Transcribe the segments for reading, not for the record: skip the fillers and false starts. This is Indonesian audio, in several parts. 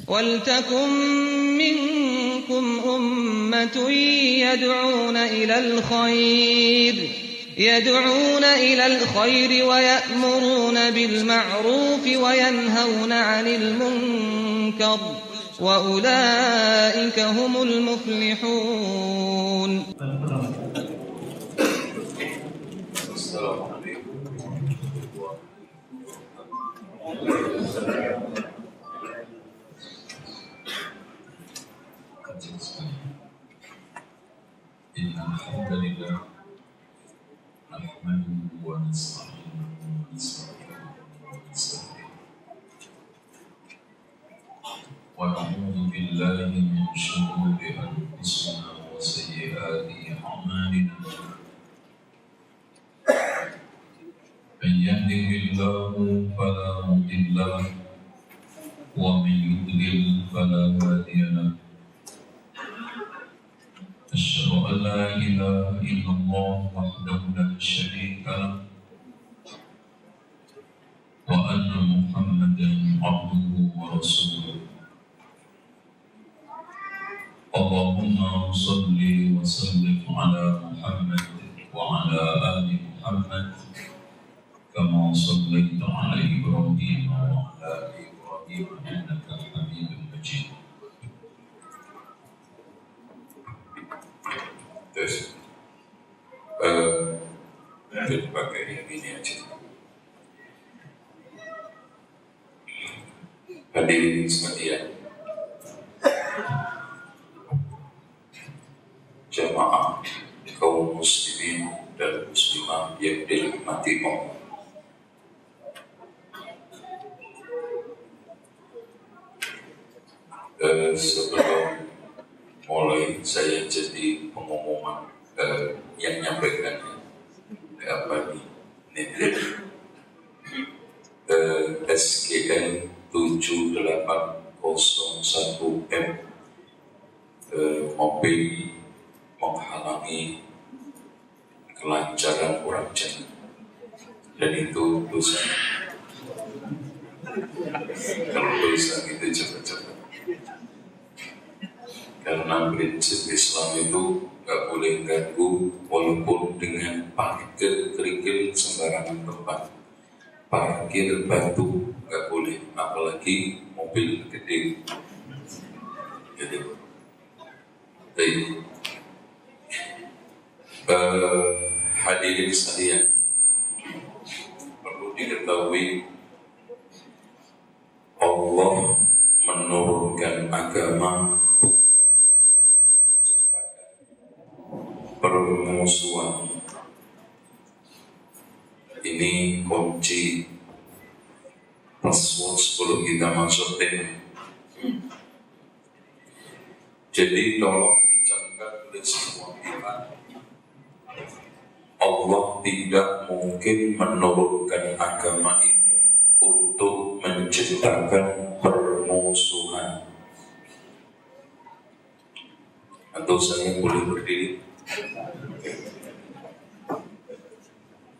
وَلْتَكُن مِّنكُمْ أُمَّةٌ يَدْعُونَ إِلَى الْخَيْرِ وَيَأْمُرُونَ بِالْمَعْرُوفِ وَيَنْهَوْنَ عَنِ الْمُنكَرِ وَأُولَٰئِكَ هُمُ الْمُفْلِحُونَ. السلام عليكم إن الحمد لله نحمده ونستعينه ونستغفره ونعوذ بالله من شرور أنفسنا وسيئات أعمالنا من يهده الله فلا مضل له ومن يضلل فلا هادي له أشهد أن لا إله إلا الله وحده لا شريك له وأن محمدا عبده ورسوله اللهم صل وسلم على محمد وعلى آل محمد كما صليت على إبراهيم وعلى آل إبراهيم إنك حميد مجيد. Terus pakai yang ini aja. Hadirin sekalian, jamaah kaum muslimin dan muslimah yang dirahmati Allah. Sebelum mulai saya jadi pengumuman yang nyampaikan apa ini SKN 7801M mobil menghalangi kelancaran orang jalan, dan itu dosa. Kalau dosa itu cepat-cepat, karena prinsip Islam itu gak boleh ganggu, walaupun dengan parkir kerikil sembarangan tempat, parkir batu gak boleh, apalagi mobil gede. Jadi, hadirin sekalian, perlu diketahui Allah menurunkan agama bukan untuk menciptakan permusuhan. Ini kunci password sebelum kita masuk tema. Jadi tolong dicamkan oleh semua pihak, Allah tidak mungkin menurunkan agama ini untuk menciptakan permusuhan. Atau saya boleh berdiri?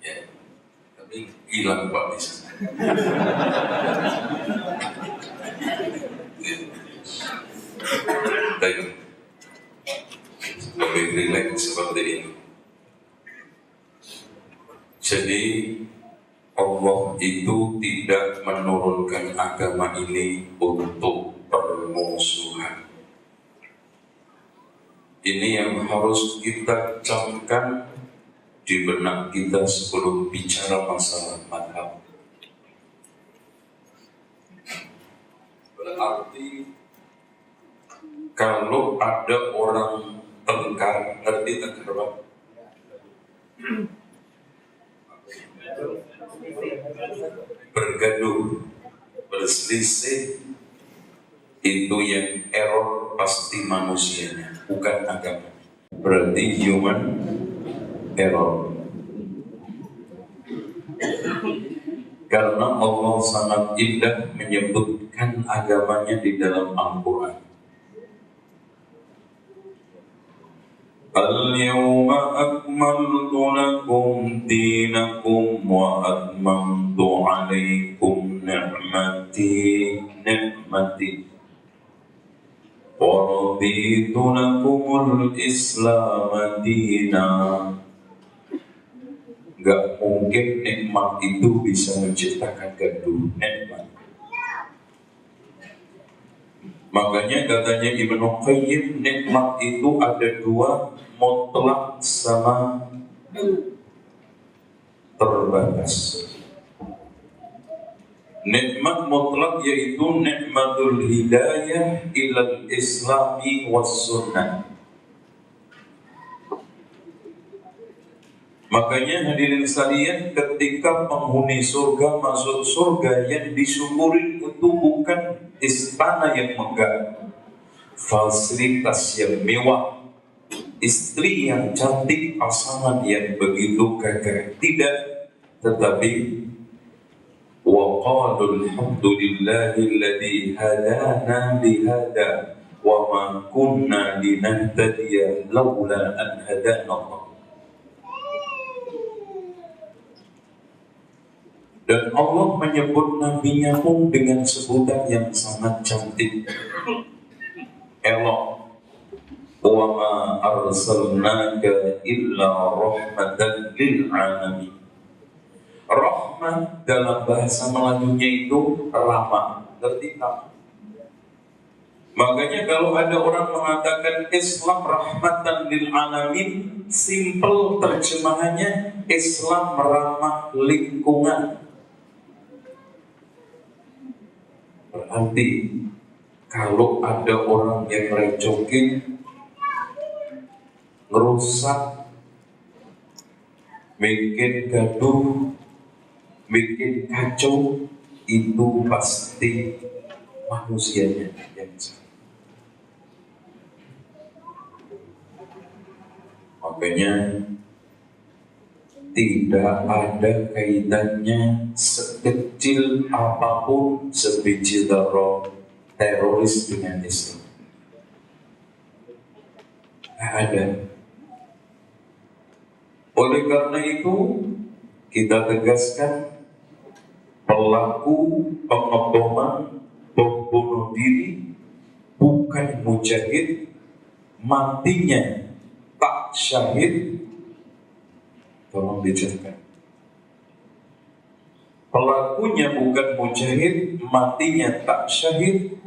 Ya, tapi hilang Pak di sana. Baik, lebih rileks seperti ini. Jadi Allah itu tidak menurunkan agama ini untuk permusuhan. Ini yang harus kita camkan di benak kita sebelum bicara masalah madhab. Berarti kalau ada orang tengkar, ngerti tengkar Pak? Bergaduh, berselisih, itu yang error pasti manusianya, bukan agama. Berarti human error. Karena Allah sangat indah menyebutkan agamanya di dalam Al-Quran. اليوم أكملت لكم دينكم وأتممت عليكم نعمتي وَرَضِيتُ لَكُمُ الْإِسْلَامَ دِينًا. Gak mungkin nikmat itu bisa menciptakan gaduh. Nikmat. Makanya katanya Ibnu Qayyim, nikmat itu ada dua, mutlak sama terbatas. Nikmat mutlak yaitu nikmatul hidayah ilal islami was sunnah. Makanya hadirin sekalian, ketika penghuni surga masuk surga, yang disyukuri itu bukan istana yang megah, fasilitas yang mewah, istri yang cantik, pasangan yang begitu gagah, tidak, tetapi وَقَالُوا الْحَمْدُ لِلَّهِ الَّذِي هَدَانَا لِهَذَا وَمَا كُنَّا لِنَهْتَدِيَ لَوْلَا أَنْ هَدَانَا اللَّهُ. Dan Allah menyebut nabinya pun dengan sebutan yang sangat cantik, elok. وَمَا أَرْسَلْنَاكَ إِلَّا رَحْمَةً لِلْعَالَمِينَ. Rahmah dalam bahasa Melayunya itu ramah, ngerti tak? Makanya kalau ada orang mengatakan Islam rahmatan lil alamin, simple terjemahannya Islam ramah lingkungan. Berarti kalau ada orang yang recokin, ngerusak, bikin gaduh, bikin kacau, itu pasti manusianya yang salah. Makanya tidak ada kaitannya sekecil apapun sebiji teroris dengan Islam. Tidak ada. Oleh karena itu kita tegaskan, pelaku pengeboman, bom bunuh diri bukan mujahid, matinya tak syahid. Tolong dijelaskan. Pelakunya bukan mujahid, matinya tak syahid,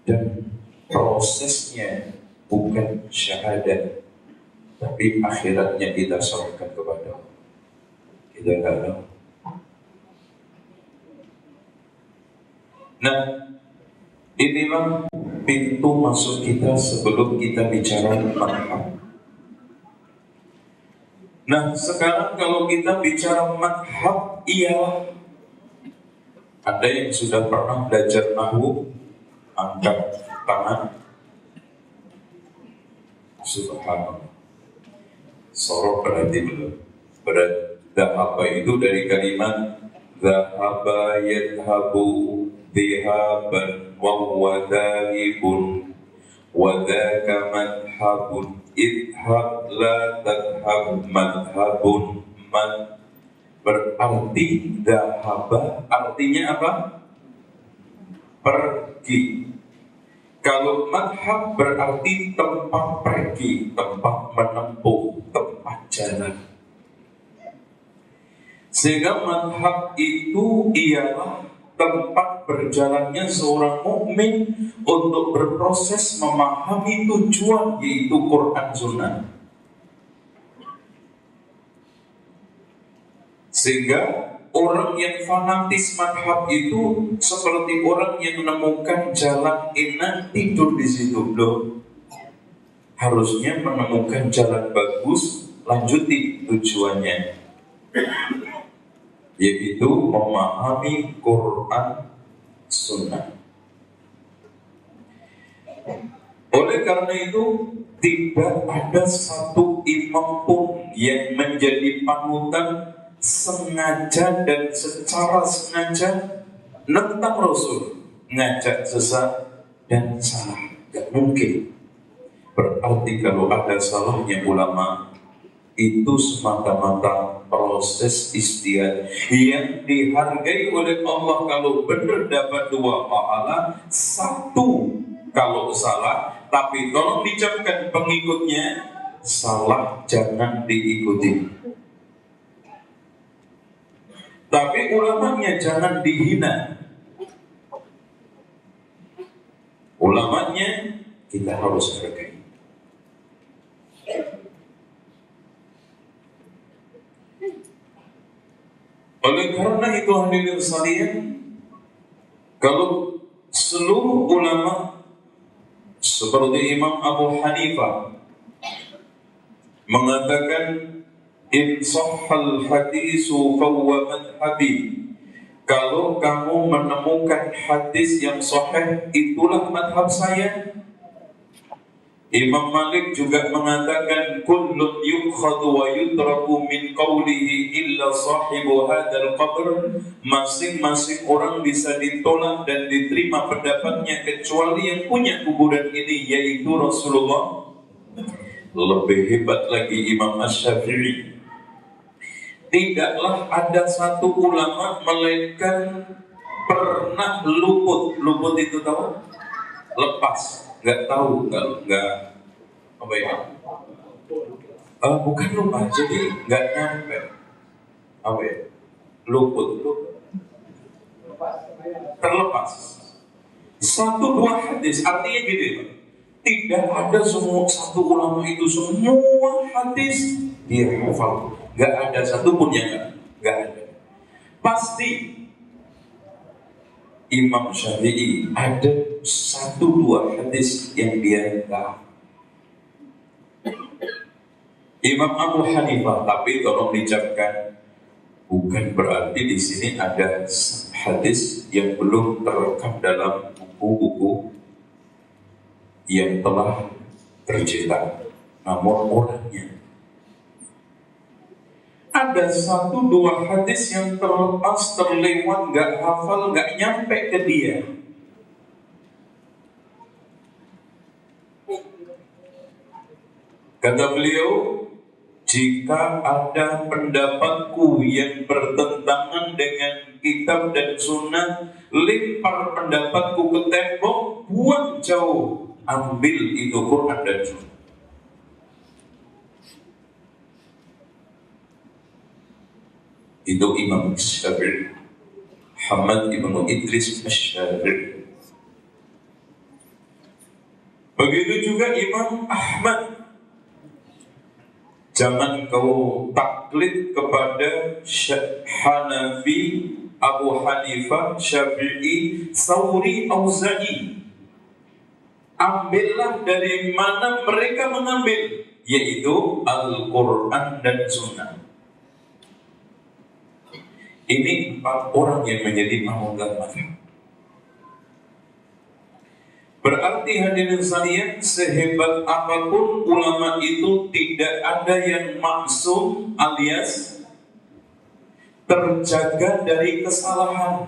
dan prosesnya bukan syahadat, tapi akhiratnya kita serahkan kepada Allah. Kita tidak tahu. Nah, inilah pintu masuk kita sebelum kita bicara madhab. Nah, sekarang kalau kita bicara madhab, ialah ada yang sudah pernah belajar nahwu, angkat tangan. Subhanallah. Sorok berarti dulu. Dhahaba itu dari kalimat dhahaba yadhabu dhihaban wa huwa dhahibun wa dhaka madhabun idhab la tadhab madhabun man. Berarti dhahaba artinya apa? Pergi. Kalau madhab berarti tempat pergi, tempat menempuh, tempat jalan. Sehingga madhab itu ialah tempat berjalannya seorang mukmin untuk berproses memahami tujuan, yaitu Quran Sunnah. Sehingga orang yang fanatis madhab itu seperti orang yang menemukan jalan enak tidur di situ. Loh, harusnya menemukan jalan bagus, lanjuti tujuannya, yaitu memahami Quran Sunnah. Oleh karena itu, tidak ada satu imam pun yang menjadi panutan sengaja dan secara sengaja nentang Rasul, ngajak sesat dan salah. Gak mungkin. Berarti kalau ada salahnya ulama, itu semata-mata proses ijtihad yang dihargai oleh Allah. Kalau benar dapat 2 pahala, 1 kalau salah, tapi tolong dicamkan pengikutnya, salah jangan diikuti. Tapi ulamanya jangan dihina. Ulamanya kita harus hargai. Oleh karena itu hadirin sekalian, kalau seluruh ulama seperti Imam Abu Hanifah mengatakan in sahhal hadisu fahuwa madhhabi, kalau kamu menemukan hadis yang sahih, itulah madhab saya. Imam Malik juga mengatakan kullun yukhadhu wa yudraku min qawlihi illa sahibu hadzal qabr, masing-masing orang bisa ditolak dan diterima pendapatnya kecuali yang punya kuburan ini, yaitu Rasulullah. Lebih hebat lagi Imam Asy-Syafi'i, tidaklah ada satu ulama melainkan pernah luput. Luput itu tahu? Lepas, nggak tahu, nggak apa ya? Bukan lupa, jadi nggak nyampe. Apa ya? Luput, terlepas. Satu dua hadis, artinya gini, tidak ada semua satu ulama itu semua hadis dia hafal. Nggak ada satupun yang nggak ada. Pasti Imam Syafi'i ada satu dua hadis yang dia tahu. Imam Abu Hanifah, tapi tolong dicapkan, bukan berarti di sini ada hadis yang belum terekam dalam buku-buku yang telah tercetak, namun orangnya. Ada satu dua hadis yang terlepas, terlewat, gak hafal, gak nyampe ke dia. Kata beliau, jika ada pendapatku yang bertentangan dengan kitab dan sunnah, lempar pendapatku ke tembok, buang jauh, ambil itu Quran dan sunnah. Itu Imam Syafi'i, Muhammad ibn Idris Asy-Syafi'i. Begitu juga Imam Ahmad. Jangan kau taklid kepada Hanafi, Abu Hanifah, Syafi'i, Tsauri, Auza'i. Ambillah dari mana mereka mengambil, yaitu Al-Quran dan Sunnah. Ini 4 orang yang menjadi pemegang mazhab. Berarti hadirin sekalian, sehebat apapun ulama itu tidak ada yang maksum alias terjaga dari kesalahan.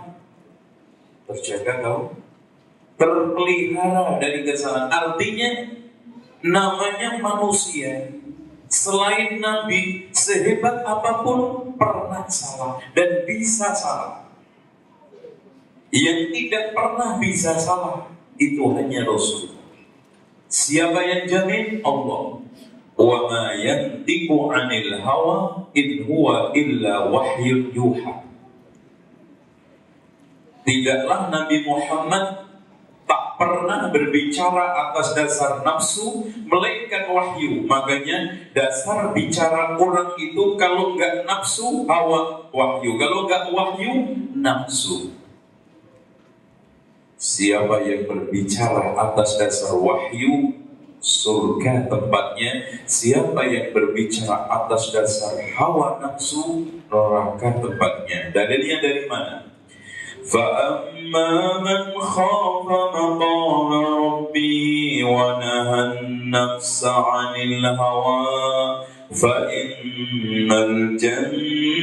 Terjaga tahu? Terpelihara dari kesalahan. Artinya namanya manusia. Selain Nabi, sehebat apapun pernah salah dan bisa salah. Yang tidak pernah bisa salah itu hanya Rasul. Siapa yang jamin? Allah. Wa ma yantiqu 'anil hawa in huwa illa wahyun yuha. Tidaklah Nabi Muhammad tak pernah berbicara atas dasar nafsu, melainkan wahyu. Makanya dasar bicara orang itu kalau enggak nafsu, hawa, wahyu. Kalau enggak wahyu, nafsu. Siapa yang berbicara atas dasar wahyu, surga tempatnya. Siapa yang berbicara atas dasar hawa nafsu, neraka tempatnya. Dalilnya dari mana? فَأَمَّا مَنْ خَافَ مَقَامَ رَبِّهِ وَنَهَى النَّفْسَ عَنِ الْهَوَى فَإِنَّ الْجَنَّةَ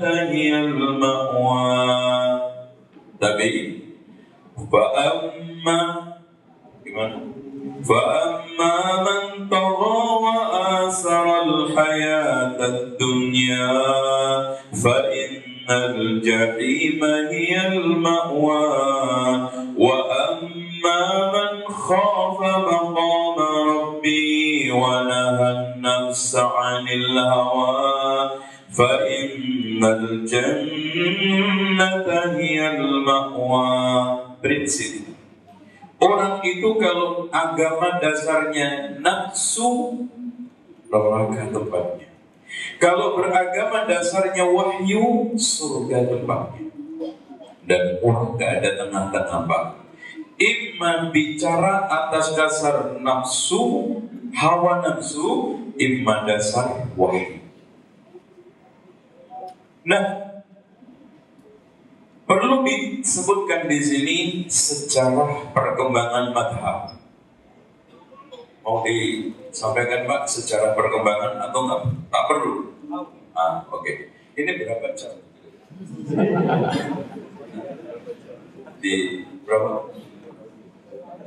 هِيَ الْمَأْوَى. Tapi فَأَمَّا مَنْ طَغَى وَآثَرَ الْحَيَاةَ الدُّنْيَا فَإِنَّ الجحيم هي المأوى وأما من khafa maqama rabbi wa nahan nafsa 'anil hawa fa innal jannata hiyal ma'wa. Prinsip orang itu kalau agama dasarnya nafsu, neraka tempatnya. Kalau beragama dasarnya wahyu, surga tempatnya. Dan orang gak ada tengah-tengah, Pak. Imma bicara atas dasar nafsu, hawa nafsu, imma dasar wahyu. Nah, perlu disebutkan di sini sejarah perkembangan madhab. Mau disampaikan Pak sejarah perkembangan atau enggak? Tak perlu. Oke. Ini berapa jam? Di berapa?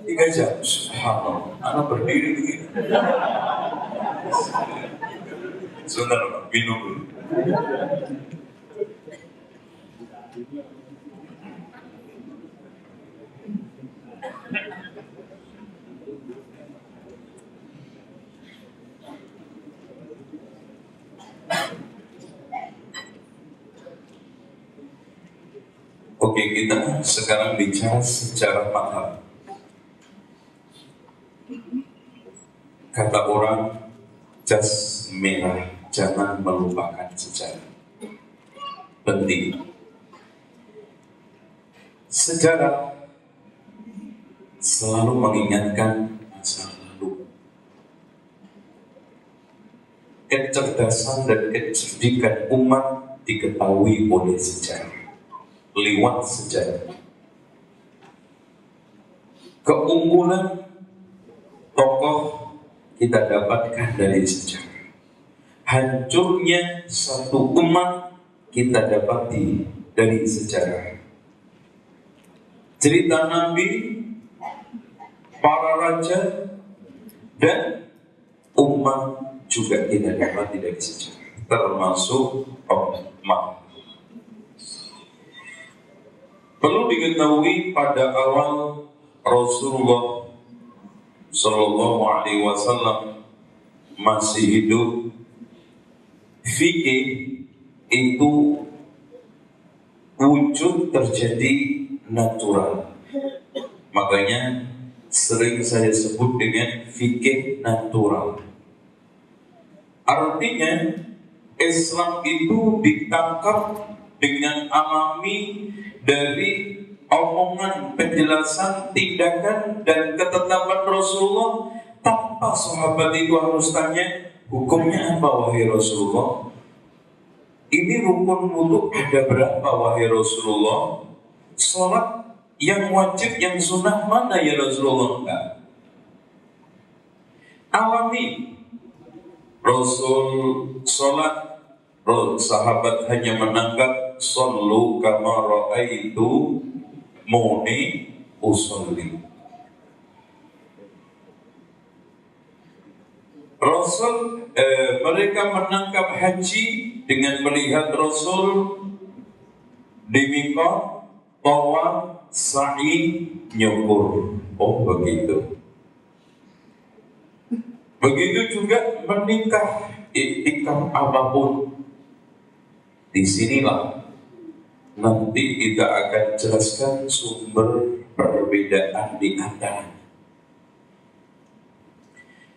3 jam. Subhanallah. Anak berdiri begini. Sebentar Pak, minum dulu. Oke, kita sekarang bicara sejarah madhab. Kata orang, jas merah, jangan melupakan sejarah. Penting. Sejarah selalu mengingatkan masa lalu. Kecerdasan dan kecerdikan umat diketahui oleh sejarah. Lewat sejarah. Keunggulan tokoh kita dapatkan dari sejarah. Hancurnya satu umat kita dapati dari sejarah. Cerita Nabi, para raja, dan umat juga kita dapati dari sejarah. Termasuk umat. Perlu diketahui pada awal Rasulullah Sallallahu Alaihi Wasallam masih hidup, fikih itu wujud terjadi natural. Makanya sering saya sebut dengan fikih natural. Artinya Islam itu ditangkap dengan alami dari omongan, penjelasan, tindakan, dan ketetapan Rasulullah tanpa sahabat itu harus tanya, hukumnya apa wahai Rasulullah? Ini rukun wudu ada berapa wahai Rasulullah? Sholat yang wajib, yang sunnah mana ya Rasulullah? Enggak. Alami. Rasul sholat, sahabat hanya menanggap sallu kama ra'aitu muni usolli. Rasul mereka menangkap haji dengan melihat Rasul di miqat, tawaf, sa'i, nyukur. Oh begitu. Begitu juga menikah, iktikaf apapun. Disinilah nanti kita akan jelaskan sumber perbedaan di antara.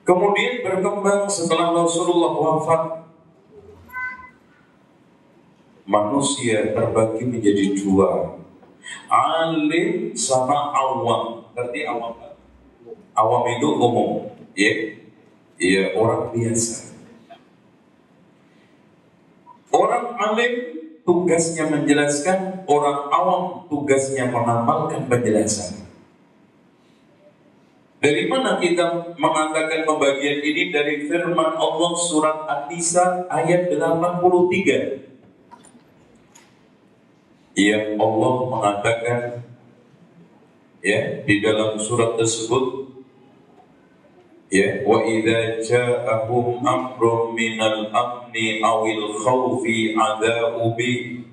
Kemudian berkembang setelah Rasulullah wafat, manusia terbagi menjadi 2, alim sama awam. Berarti awam, awam itu umum, ya orang biasa. Orang alim tugasnya menjelaskan, orang awam tugasnya mengamalkan penjelasan. Dari mana kita mengatakan pembagian ini? Dari firman Allah surat An-Nisa ayat 83. Yang Allah mengatakan di dalam surat tersebut, wa idza ja'ahum amrun minal amni awil khawfi adha'u bi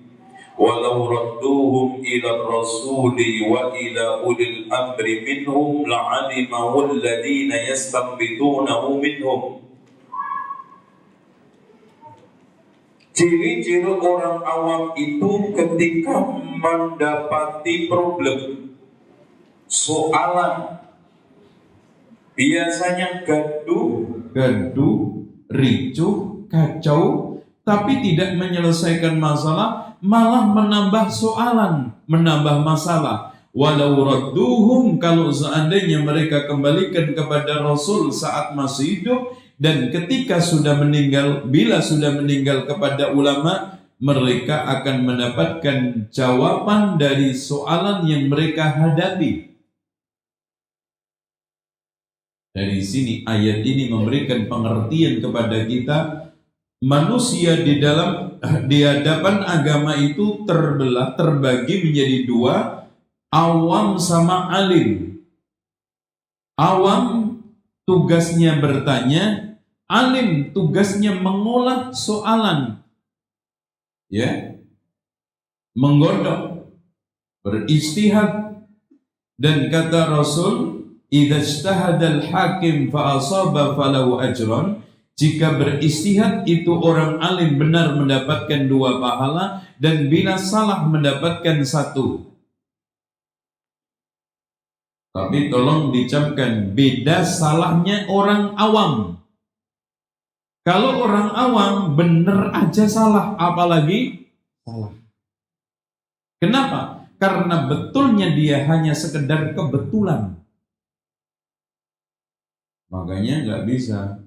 walau radduhum ila rasuli wa ila ulil amri minhum la'alimahu alladhina yastanbitunahu minhum. Ciri-ciri orang awam itu ketika mendapati problem, soalan, biasanya gaduh, ricuh, kacau, tapi tidak menyelesaikan masalah, malah menambah soalan, menambah masalah. Walau radduhum, kalau seandainya mereka kembalikan kepada Rasul saat masih hidup, dan ketika sudah meninggal, bila sudah meninggal kepada ulama, mereka akan mendapatkan jawaban dari soalan yang mereka hadapi. Dari sini ayat ini memberikan pengertian kepada kita, manusia di hadapan agama itu terbelah, terbagi menjadi dua, awam sama alim. Awam tugasnya bertanya, alim tugasnya mengolah soalan, ya, menggodok, beristihad. Dan kata Rasul, idza ijtahadal hakim fa asaba falahu ajran, jika beristihad itu orang alim benar mendapatkan 2 pahala, dan bila salah mendapatkan 1. Tapi tolong dicamkan, beda salahnya orang awam. Kalau orang awam benar aja salah, apalagi salah. Kenapa? Karena betulnya dia hanya sekedar kebetulan. Makanya nggak bisa,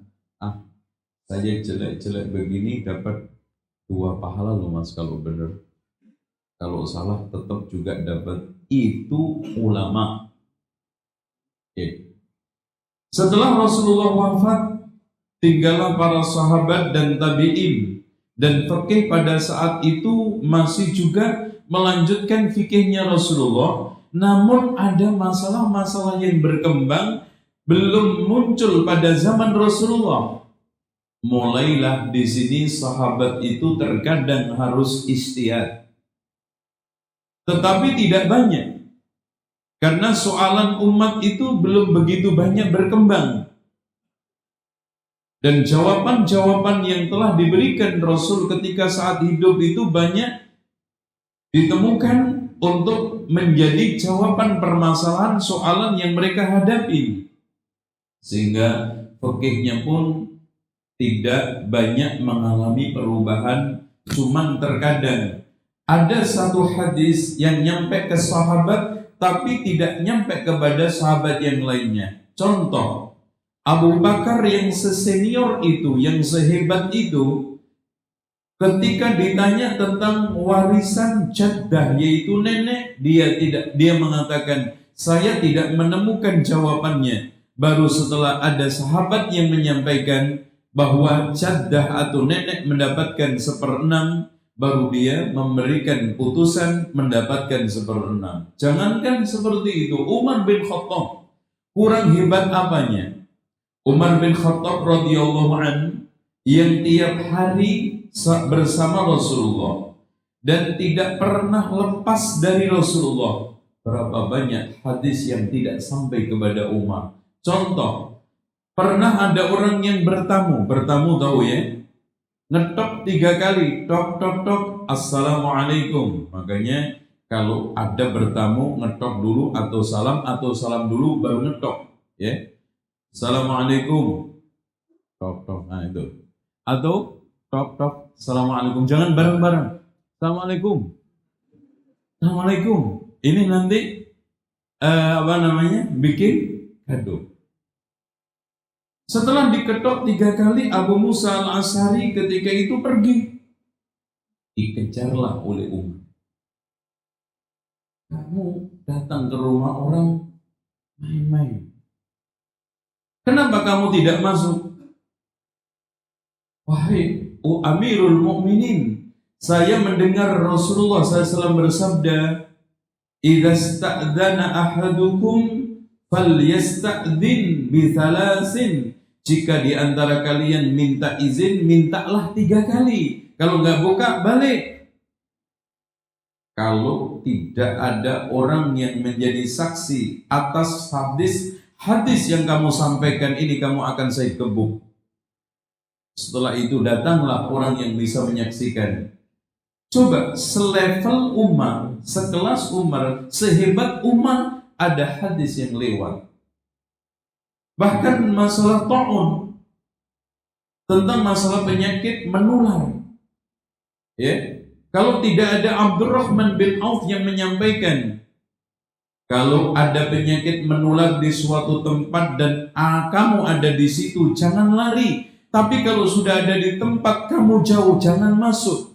saya jelek-jelek begini dapat 2 pahala loh mas kalau benar. Kalau salah tetap juga dapat. Itu ulama. Oke. Setelah Rasulullah wafat, tinggallah para sahabat dan tabi'in, dan fikih pada saat itu masih juga melanjutkan fikihnya Rasulullah. Namun ada masalah-masalah yang berkembang belum muncul pada zaman Rasulullah. Mulailah di sini sahabat itu terkadang harus ijtihad, tetapi tidak banyak, karena soalan umat itu belum begitu banyak berkembang. Dan jawaban-jawaban yang telah diberikan Rasul ketika saat hidup itu banyak ditemukan untuk menjadi jawaban permasalahan soalan yang mereka hadapi. Sehingga fikihnya pun tidak banyak mengalami perubahan. Cuman terkadang ada satu hadis yang nyampe ke sahabat tapi tidak nyampe kepada sahabat yang lainnya. Contoh, Abu Bakar yang sesenior itu, yang sehebat itu, ketika ditanya tentang warisan jaddah, yaitu nenek, dia mengatakan, saya tidak menemukan jawabannya. Baru setelah ada sahabat yang menyampaikan bahwa jaddah atau nenek mendapatkan 1/6, baru dia memberikan putusan mendapatkan 1/6. Jangankan seperti itu, Umar bin Khattab kurang hebat apanya? Umar bin Khattab radhiyallahu an yang tiap hari bersama Rasulullah dan tidak pernah lepas dari Rasulullah. Berapa banyak hadis yang tidak sampai kepada Umar. Contoh, pernah ada orang yang bertamu tahu ya, ngetok 3 kali, tok tok tok, assalamualaikum. Makanya kalau ada bertamu ngetok dulu atau salam dulu baru ngetok, ya. Assalamualaikum, tok tok, nah itu. Atau tok tok, assalamualaikum, jangan bareng-bareng. Assalamualaikum. Ini nanti bikin kado. Setelah diketok 3 kali, Abu Musa al-Asy'ari ketika itu pergi. Dikejarlah oleh Umar. Kamu datang ke rumah orang main-main. Kenapa kamu tidak masuk? Wahai Amirul Mukminin, saya mendengar Rasulullah SAW bersabda, idza sta'dzana ahadukum falyasta'dzin bi thalathin. Jika di antara kalian minta izin, mintalah 3 kali. Kalau nggak buka, balik. kalau tidak ada orang yang menjadi saksi atas hadis yang kamu sampaikan ini, kamu akan saya gebuk. Setelah itu datanglah orang yang bisa menyaksikan. Coba selevel Umar, sekelas Umar, sehebat Umar, ada hadis yang lewat. Bahkan masalah ta'un, tentang masalah penyakit menular. Ya, kalau tidak ada Abdurrahman bin Auf yang menyampaikan, kalau ada penyakit menular di suatu tempat dan kamu ada di situ, jangan lari. Tapi kalau sudah ada di tempat kamu jauh, jangan masuk.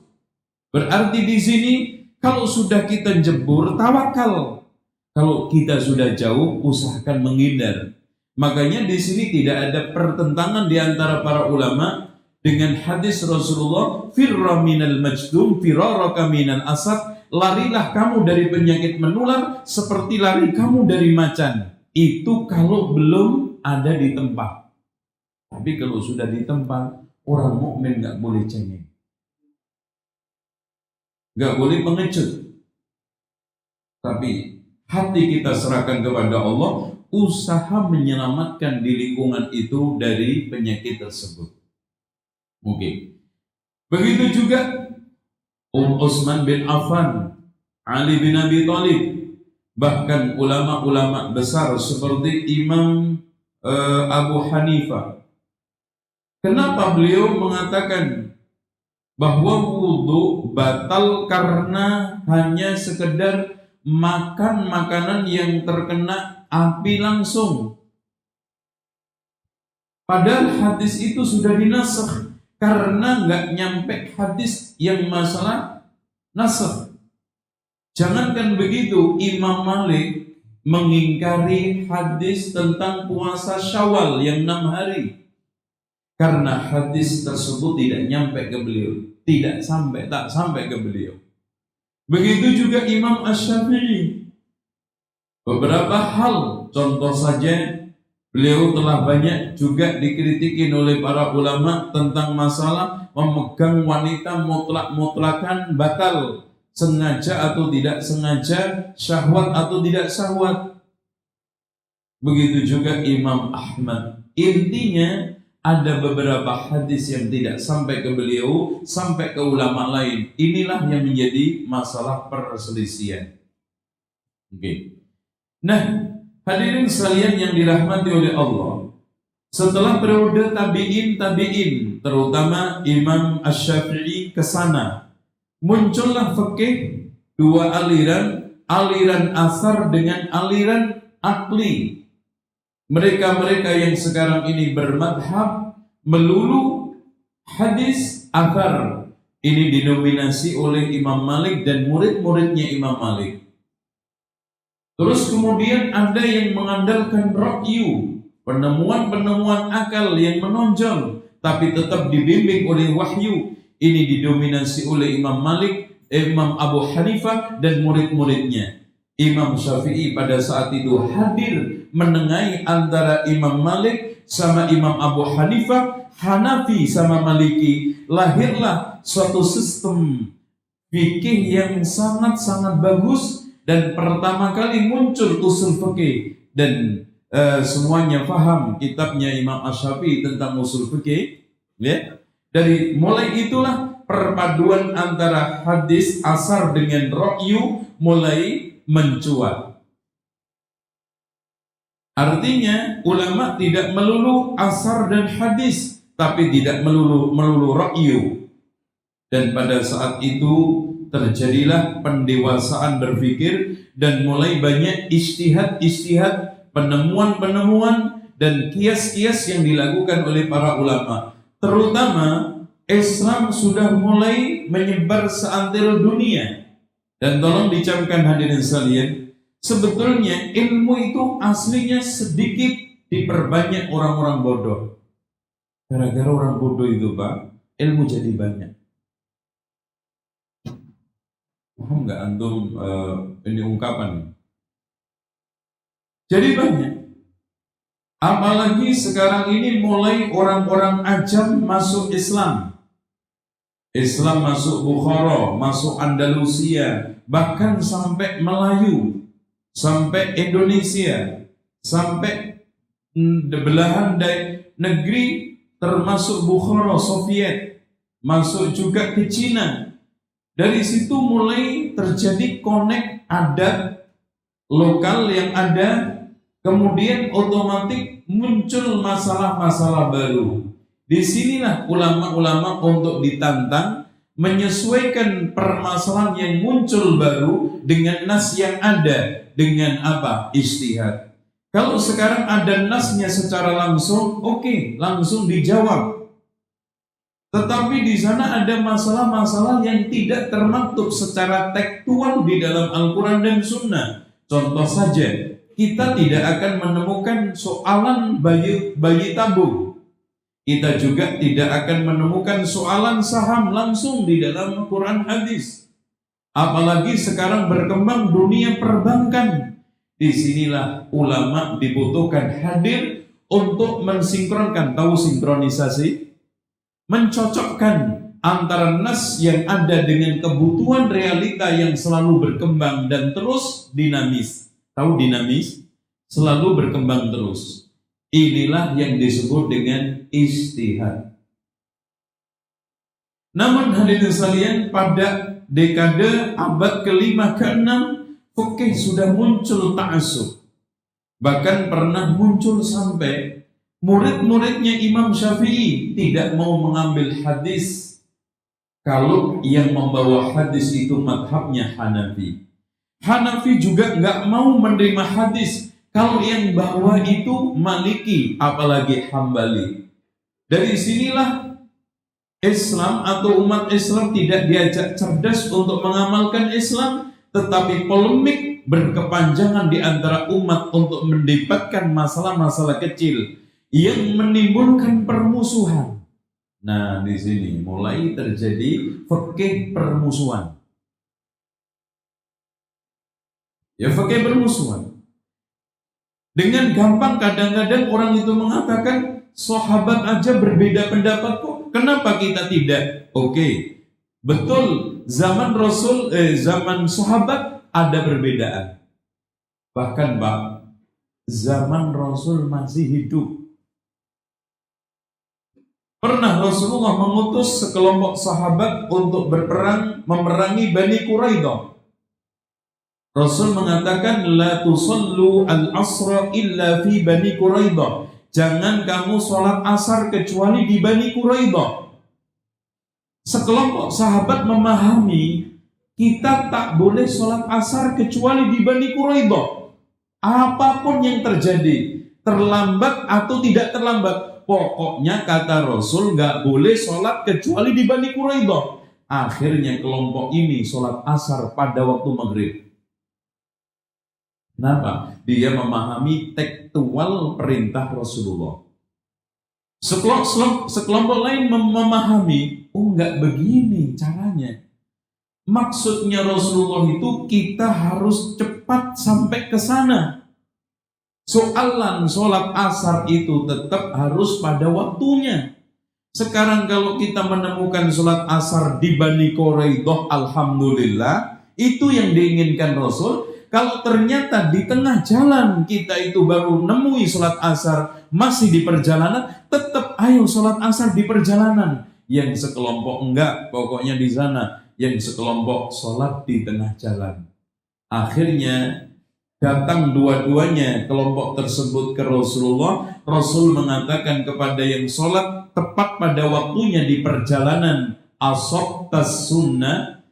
Berarti di sini kalau sudah kita jebur, tawakal. Kalau kita sudah jauh, usahakan menghindar. Makanya di sini tidak ada pertentangan di antara para ulama dengan hadis Rasulullah, firra minal majdum firaraka minal asad. Larilah kamu dari penyakit menular seperti lari kamu dari macan. Itu kalau belum ada di tempat. Tapi kalau sudah di tempat, orang mukmin nggak boleh cengeng, nggak boleh pengecut. Tapi hati kita serahkan kepada Allah, usaha menyelamatkan di lingkungan itu dari penyakit tersebut. Mungkin begitu juga Utsman bin Affan, Ali bin Abi Thalib, bahkan ulama-ulama besar seperti Imam Abu Hanifah. Kenapa beliau mengatakan bahwa wudu batal karena hanya sekedar makan makanan yang terkena api langsung? Padahal hadis itu sudah dinasakh karena nggak nyampe hadis yang masalah nasakh. Jangankan begitu, Imam Malik mengingkari hadis tentang puasa Syawal yang 6 hari. Karena hadis tersebut tidak nyampe ke beliau, tak sampai ke beliau. Begitu juga Imam Asy-Syafi'i. Beberapa hal, contoh saja, beliau telah banyak juga dikritikin oleh para ulama tentang masalah memegang wanita mutlak-mutlakan batal, sengaja atau tidak sengaja, syahwat atau tidak syahwat. Begitu juga Imam Ahmad. Intinya ada beberapa hadis yang tidak sampai ke beliau, sampai ke ulama lain. Inilah yang menjadi masalah perselisihan. Oke. Nah, hadirin sekalian yang dirahmati oleh Allah, setelah periode tabi'in, terutama Imam Asy-Syafi'i ke sana, muncullah fikih dua aliran asar dengan aliran akli. Mereka-mereka yang sekarang ini bermadhab melulu hadis athar, ini dinominasi oleh Imam Malik dan murid-muridnya Imam Malik. Terus kemudian ada yang mengandalkan ra'yu, penemuan-penemuan akal yang menonjol tapi tetap dibimbing oleh wahyu. Ini didominasi oleh Imam Malik, Imam Abu Hanifah dan murid-muridnya. Imam Syafi'i pada saat itu hadir menengahi antara Imam Malik sama Imam Abu Hanifah, Hanafi sama Maliki. Lahirlah suatu sistem fikih yang sangat-sangat bagus, dan pertama kali muncul usul fikih, dan semuanya paham kitabnya Imam Asy-Syafi'i tentang usul fikih, ya. Dari mulai itulah perpaduan antara hadis asar dengan ra'yu mulai mencuat. Artinya ulama tidak melulu asar dan hadis, tapi tidak melulu ra'yu. Dan pada saat itu terjadilah pendewasaan berpikir dan mulai banyak ijtihad, penemuan-penemuan dan kias-kias yang dilakukan oleh para ulama. Terutama Islam sudah mulai menyebar seantero dunia. Dan tolong dicamkan hadirin sekalian, sebetulnya ilmu itu aslinya sedikit diperbanyak orang-orang bodoh. Gara-gara orang bodoh itu Pak, ilmu jadi banyak. Paham nggak antum ini ungkapan? Jadi banyak. Apalagi sekarang ini mulai orang-orang ajam masuk Islam. Islam masuk Bukhara, masuk Andalusia, bahkan sampai Melayu, sampai Indonesia, sampai belahan negeri termasuk Bukhara, Soviet, masuk juga ke Cina. Dari situ mulai terjadi connect adat lokal yang ada, kemudian otomatis muncul masalah-masalah baru. Disinilah ulama-ulama untuk ditantang menyesuaikan permasalahan yang muncul baru dengan nas yang ada, dengan apa? Ijtihad. Kalau sekarang ada nasnya secara langsung, oke, langsung dijawab. Tetapi di sana ada masalah-masalah yang tidak termaktub secara tekstual di dalam Al-Quran dan Sunnah. Contoh saja, kita tidak akan menemukan soalan bayi tabung. Kita juga tidak akan menemukan soalan saham langsung di dalam Quran hadis. Apalagi sekarang berkembang dunia perbankan. Disinilah ulama dibutuhkan hadir untuk mensinkronkan, tahu sinkronisasi? Mencocokkan antara nas yang ada dengan kebutuhan realita yang selalu berkembang dan terus dinamis. Tahu dinamis? Selalu berkembang terus. Inilah yang disebut dengan ijtihad. Namun hadirin sekalian, pada dekade abad ke-5 ke-6 fikih sudah muncul ta'assub. Bahkan pernah muncul sampai murid-muridnya Imam Syafi'i tidak mau mengambil hadis kalau yang membawa hadis itu madhabnya Hanafi. Hanafi juga nggak mau menerima hadis kalau yang bawa itu Maliki, apalagi Hambali. Dari sinilah Islam atau umat Islam tidak diajak cerdas untuk mengamalkan Islam, tetapi polemik berkepanjangan di antara umat untuk mendebatkan masalah-masalah kecil yang menimbulkan permusuhan. Nah, di sini mulai terjadi fikih permusuhan. Ya, fikih permusuhan. Dengan gampang kadang-kadang orang itu mengatakan sahabat aja berbeda pendapat kok. Kenapa kita tidak? Oke, betul, zaman Rasul, zaman sahabat ada perbedaan. Bahkan Pak, zaman Rasul masih hidup. Pernah Rasulullah mengutus sekelompok sahabat untuk berperang memerangi Bani Quraidah. Rasul mengatakan la tusallu al-asra illa fi Bani Quraidah. Jangan kamu sholat asar kecuali di Bani Quraidah. Sekelompok sahabat memahami kita tak boleh sholat asar kecuali di Bani Quraidah. Apapun yang terjadi, terlambat atau tidak terlambat, pokoknya kata Rasul nggak boleh sholat kecuali di Bani Quraidah. Akhirnya kelompok ini sholat asar pada waktu maghrib. Kenapa? Dia memahami tekstual perintah Rasulullah. Sekelompok lain memahami, oh enggak begini caranya. Maksudnya Rasulullah itu kita harus cepat sampai ke sana. Soalan sholat asar itu tetap harus pada waktunya. Sekarang kalau kita menemukan sholat asar di Bani Quraidah, alhamdulillah, itu yang diinginkan Rasul. Kalau ternyata di tengah jalan kita itu baru nemui sholat asar masih di perjalanan, tetap ayo sholat asar di perjalanan. Yang sekelompok enggak, pokoknya di sana. Yang sekelompok sholat di tengah jalan. Akhirnya datang dua-duanya kelompok tersebut ke Rasulullah. Rasul mengatakan kepada yang sholat tepat pada waktunya di perjalanan, asabtas sunnah,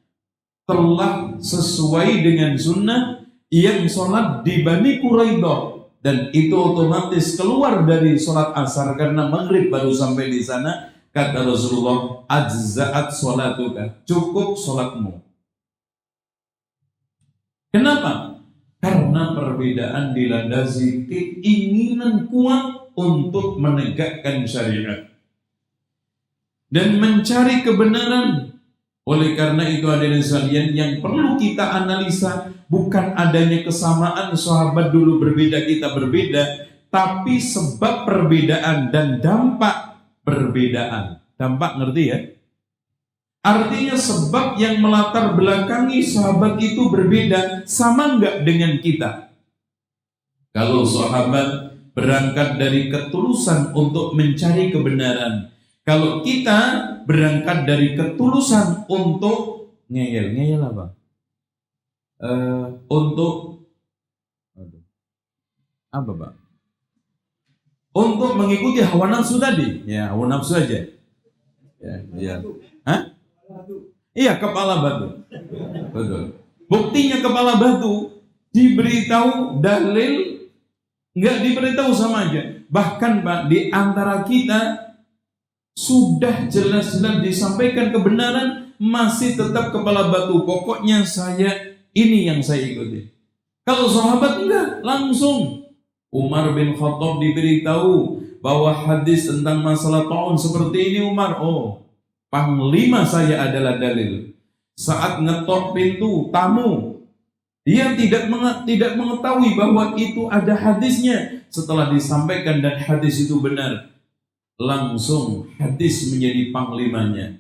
telah sesuai dengan sunnah. Yang sholat di Bani Quraidah, dan itu otomatis keluar dari sholat asar karena maghrib baru sampai di sana. Kata Rasulullah, ajza'at sholatuka, cukup sholatmu. Kenapa? Karena perbedaan dilandasi keinginan kuat untuk menegakkan syariat dan mencari kebenaran. Oleh karena itu hadirin sekalian, yang perlu kita analisa bukan adanya kesamaan sahabat dulu berbeda, kita berbeda, tapi sebab perbedaan dan dampak perbedaan. Dampak ngerti ya? Artinya sebab yang melatar belakangi sahabat itu berbeda, sama enggak dengan kita? Kalau sahabat berangkat dari ketulusan untuk mencari kebenaran, kalau kita berangkat dari ketulusan untuk ngeyel apa? Untuk apa, Pak? Untuk mengikuti hawa nafsu tadi, ya hawa nafsu aja. Ya. Hah? Iya, kepala batu. Betul. Buktinya kepala batu diberitahu dalil, nggak diberitahu sama aja. Bahkan Pak, di antara kita sudah jelas-jelas disampaikan kebenaran, masih tetap kepala batu. Pokoknya ini yang saya ikuti. Kalau sahabat enggak, langsung. Umar bin Khattab diberitahu bahwa hadis tentang masalah taun seperti ini, Umar, panglima saya adalah dalil. Saat ngetok pintu tamu, dia tidak mengetahui bahwa itu ada hadisnya. Setelah disampaikan dan hadis itu benar, langsung hadis menjadi panglimanya.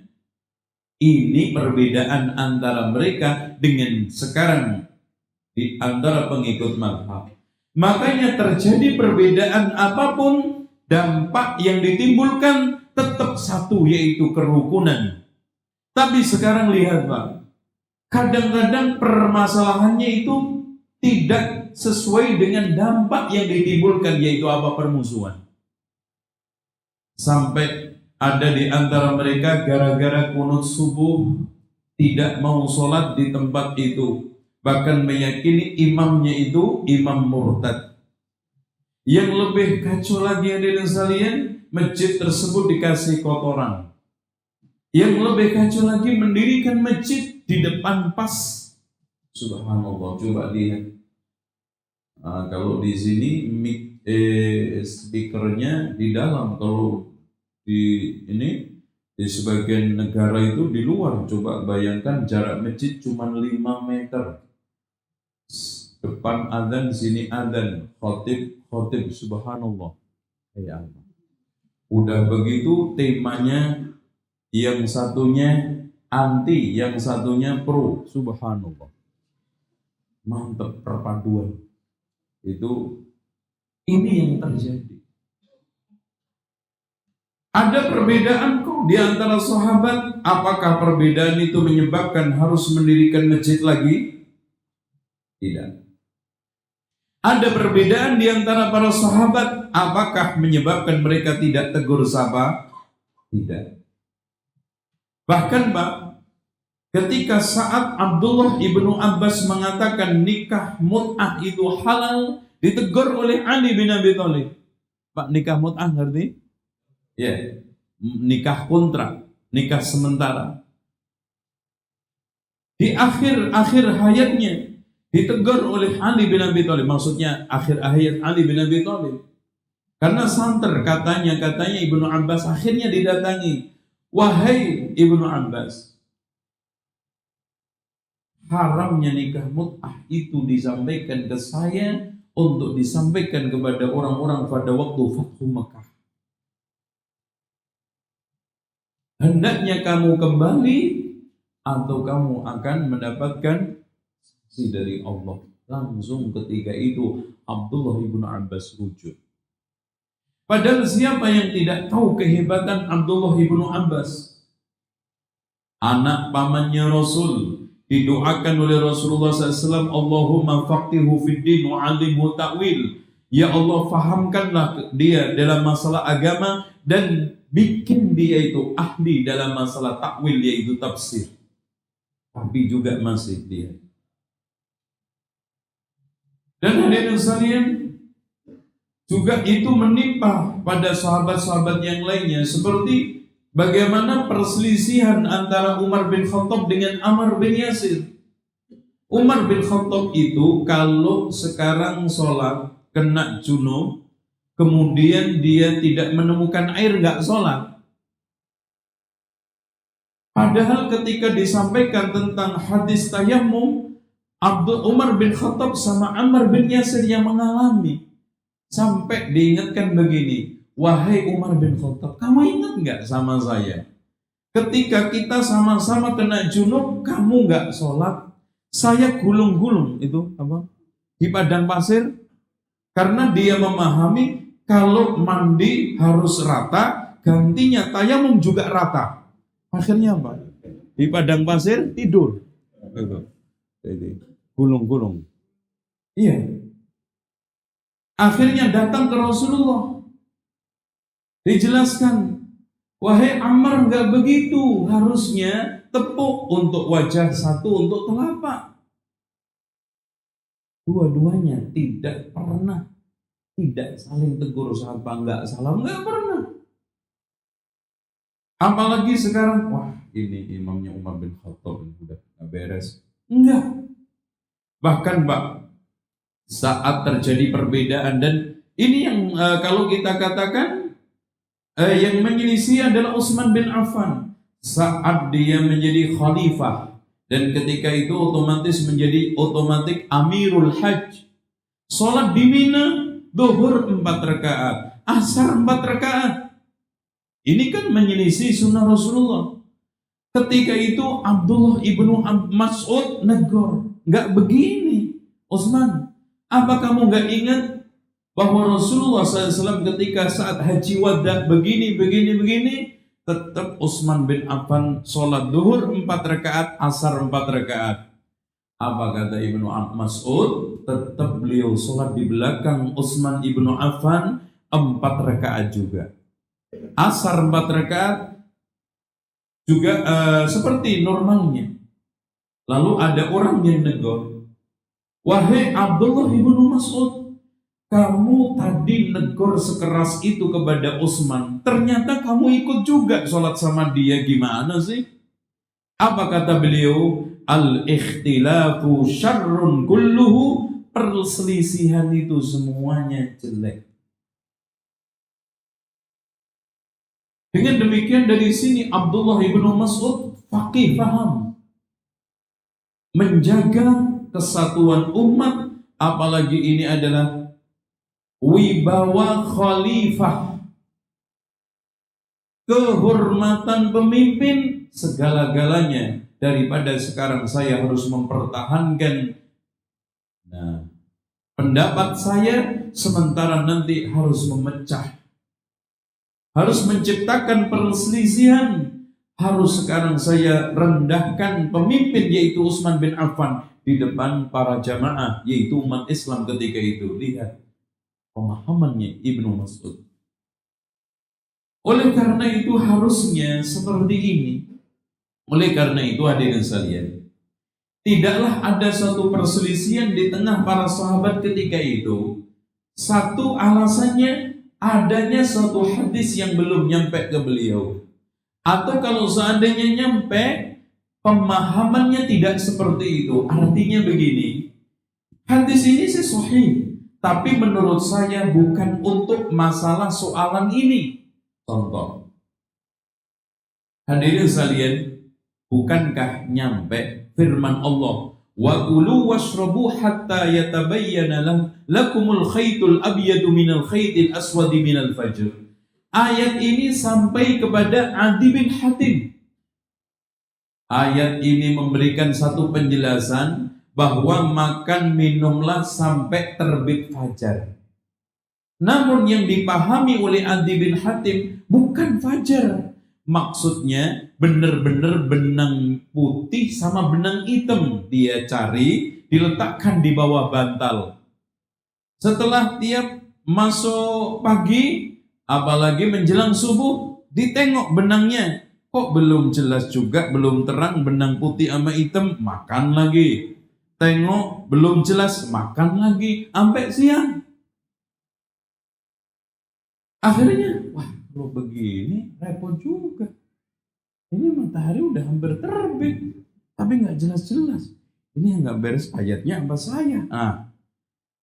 Ini perbedaan antara mereka dengan sekarang di antara pengikut mazhab. Makanya terjadi perbedaan apapun, dampak yang ditimbulkan tetap satu, yaitu kerukunan. Tapi sekarang lihat Pak, kadang-kadang permasalahannya itu tidak sesuai dengan dampak yang ditimbulkan, yaitu apa? Permusuhan. Sampai ada di antara mereka gara-gara kunut subuh tidak mau sholat di tempat itu, bahkan meyakini imamnya itu imam murtad. Yang lebih kacau lagi hadirin sekalian, masjid tersebut dikasih kotoran. Yang lebih kacau lagi, mendirikan masjid di depan pas. Subhanallah, coba lihat. Kalau di sini speakernya di dalam, kalau di sebagian negara itu di luar. Coba bayangkan jarak masjid cuma 5 meter. Depan adzan, sini adzan, khotib, subhanallah. Ya Allah. Udah begitu temanya, yang satunya anti, yang satunya pro, subhanallah. Mantap perpaduan. Ini yang terjadi. Ada perbedaan kok di antara sahabat. Apakah perbedaan itu menyebabkan harus mendirikan masjid lagi? Tidak. Ada perbedaan di antara para sahabat. Apakah menyebabkan mereka tidak tegur sapa? Tidak. Bahkan Pak, ketika saat Abdullah ibnu Abbas mengatakan nikah mut'ah itu halal, ditegur oleh Ali bin Abi Thalib. Pak, nikah mut'ah ngerti? Ya, nikah kontrak, nikah sementara. Di akhir hayatnya ditegur oleh Ali bin Abi Thalib. Maksudnya akhir hayat Ali bin Abi Thalib. Karena santer katanya Ibnu Abbas akhirnya didatangi. Wahai Ibnu Abbas, haramnya nikah mut'ah itu disampaikan ke saya untuk disampaikan kepada orang-orang pada waktu Fathu Mekah. Hendaknya kamu kembali atau kamu akan mendapatkan saksi dari Allah. Langsung ketika itu Abdullah ibnu Abbas rujuk. Padahal siapa yang tidak tahu kehebatan Abdullah ibnu Abbas? Anak pamannya Rasul, didoakan oleh Rasulullah SAW, Allahumma faqihu fid din wa 'allimhu ta'wil. Ya Allah, fahamkanlah dia dalam masalah agama dan bikin dia itu ahli dalam masalah takwil, yaitu tafsir. Tapi juga masih dia. Dan hadirin sekalian, juga itu menimpa pada sahabat-sahabat yang lainnya, seperti bagaimana perselisihan antara Umar bin Khattab dengan Ammar bin Yasir. Umar bin Khattab itu kalau sekarang sholat kena junub, kemudian dia tidak menemukan air, nggak sholat. Padahal ketika disampaikan tentang hadis tayammum, Umar bin Khattab sama Ammar bin Yasir yang mengalami. Sampai diingatkan begini, wahai Umar bin Khattab, kamu ingat nggak sama saya? Ketika kita sama-sama kena junub, kamu nggak sholat, saya gulung-gulung itu apa di padang pasir, karena dia memahami kalau mandi harus rata, gantinya tayamum juga rata. Akhirnya apa? Di padang pasir tidur. Jadi gulung-gulung. Iya. Akhirnya datang ke Rasulullah. Dijelaskan, wahai Ammar, nggak begitu. Harusnya tepuk untuk wajah, satu untuk telapak. Dua-duanya tidak pernah, tidak saling tegur sapa, nggak salam, nggak pernah. Apalagi sekarang, wah ini imamnya Umar bin Khattab udah nggak beres. Enggak. Bahkan Pak, saat terjadi perbedaan, dan ini yang kalau kita katakan yang menyelisih adalah Utsman bin Affan saat dia menjadi khalifah, dan ketika itu otomatis menjadi Amirul Hajj. Salat di Mina, zuhur 4 rakaat, asar 4 rakaat. Ini kan menyelisih sunnah Rasulullah. Ketika itu Abdullah ibnu Mas'ud negor, nggak begini. Utsman, apa kamu nggak ingat bahwa Rasulullah SAW ketika saat haji wada begini, tetap Utsman bin Affan sholat duhur 4 rakaat, asar 4 rakaat. Apa kata Ibnu Mas'ud? Tetap beliau sholat di belakang Utsman ibnu Affan 4 rakaat juga. Asar 4 rakaat juga seperti normalnya. Lalu ada orang yang negur, wahai Abdullah ibnu Mas'ud, kamu tadi negor sekeras itu kepada Utsman, ternyata kamu ikut juga sholat sama dia, gimana sih? Apa kata beliau? Al-ikhtilafu syarrun kulluhu, perselisihan itu semuanya jelek. Dengan demikian dari sini Abdullah ibnu Mas'ud faqih, paham, menjaga kesatuan umat, apalagi ini adalah wibawa khalifah, kehormatan pemimpin, segala-galanya. Daripada sekarang saya harus mempertahankan pendapat saya, sementara nanti harus memecah, harus menciptakan perselisihan, harus sekarang saya rendahkan pemimpin yaitu Utsman bin Affan di depan para jamaah yaitu umat Islam ketika itu. Lihat pemahamannya Ibnu Mas'ud. Oleh karena itu harusnya seperti ini. Oleh karena itu hadirin sekalian, tidaklah ada satu perselisihan di tengah para sahabat ketika itu. Satu alasannya adanya suatu hadis yang belum nyampe ke beliau. Atau kalau seandainya nyampe, pemahamannya tidak seperti itu. Artinya begini, hadis ini sih sahih, tapi menurut saya bukan untuk masalah soalan ini. Contoh, hadirin sekalian, bukankah nyampe firman Allah, wa kulu washrabu hatta yatabayyana lakumul khaytul abyadu minal khaytil aswadi minal fajr. Ayat ini sampai kepada Adi bin Hatim. Ayat ini memberikan satu penjelasan bahwa makan minumlah sampai terbit fajar. Namun yang dipahami oleh Adi bin Hatim bukan fajar. Maksudnya benar-benar benang putih sama benang hitam dia cari, diletakkan di bawah bantal. Setelah tiap masuk pagi, apalagi menjelang subuh, ditengok benangnya. Kok belum jelas juga, belum terang benang putih sama hitam, makan lagi. Tengok belum jelas, makan lagi sampai siang. Akhirnya, wah kalau begini repot juga. Ini matahari udah hampir terbit, tapi nggak jelas-jelas. Ini yang nggak beres ayatnya apa saya?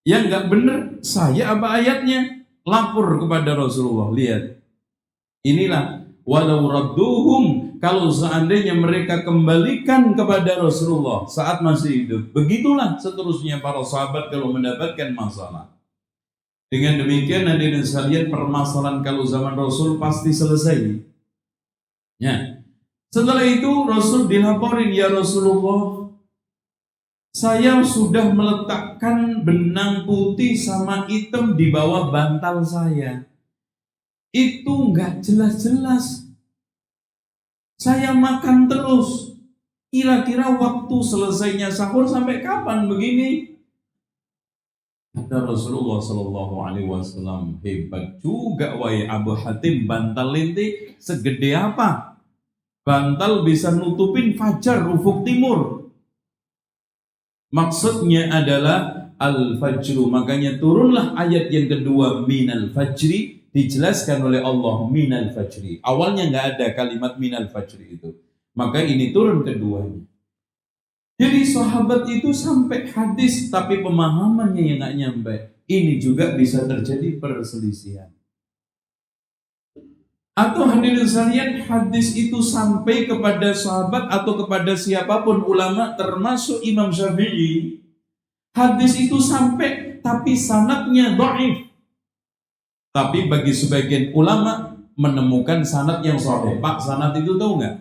Yang nggak bener saya apa ayatnya? Lapor kepada Rasulullah. Lihat, inilah walau radduhum, kalau seandainya mereka kembalikan kepada Rasulullah saat masih hidup. Begitulah seterusnya para sahabat kalau mendapatkan masalah. Dengan demikian hadirin sekalian, permasalahan kalau zaman Rasul pasti selesai. Ya, Setelah itu Rasul dilaporin, ya Rasulullah, saya sudah meletakkan benang putih sama hitam di bawah bantal saya. Itu nggak jelas-jelas. Saya makan terus. Kira-kira waktu selesainya sahur sampai kapan begini? Kata Rasulullah Shallallahu Alaihi Wasallam, hebat juga wahai Abu Hatim, bantal ente segede apa? Bantal bisa nutupin fajar ufuk timur. Maksudnya adalah al-fajru. Makanya turunlah ayat yang kedua, minal fajri. Dijelaskan oleh Allah, minal fajri. Awalnya nggak ada kalimat minal fajri itu. Maka ini turun keduanya. Jadi sahabat itu sampai hadis, tapi pemahamannya yang nggak nyampe. Ini juga bisa terjadi perselisihan. Atau hadirin sekalian, hadis itu sampai kepada sahabat atau kepada siapapun ulama, termasuk Imam Syafi'i. Hadis itu sampai, tapi sanadnya dhaif. Tapi bagi sebagian ulama menemukan sanad yang sahih. Pak, sanad itu tahu nggak?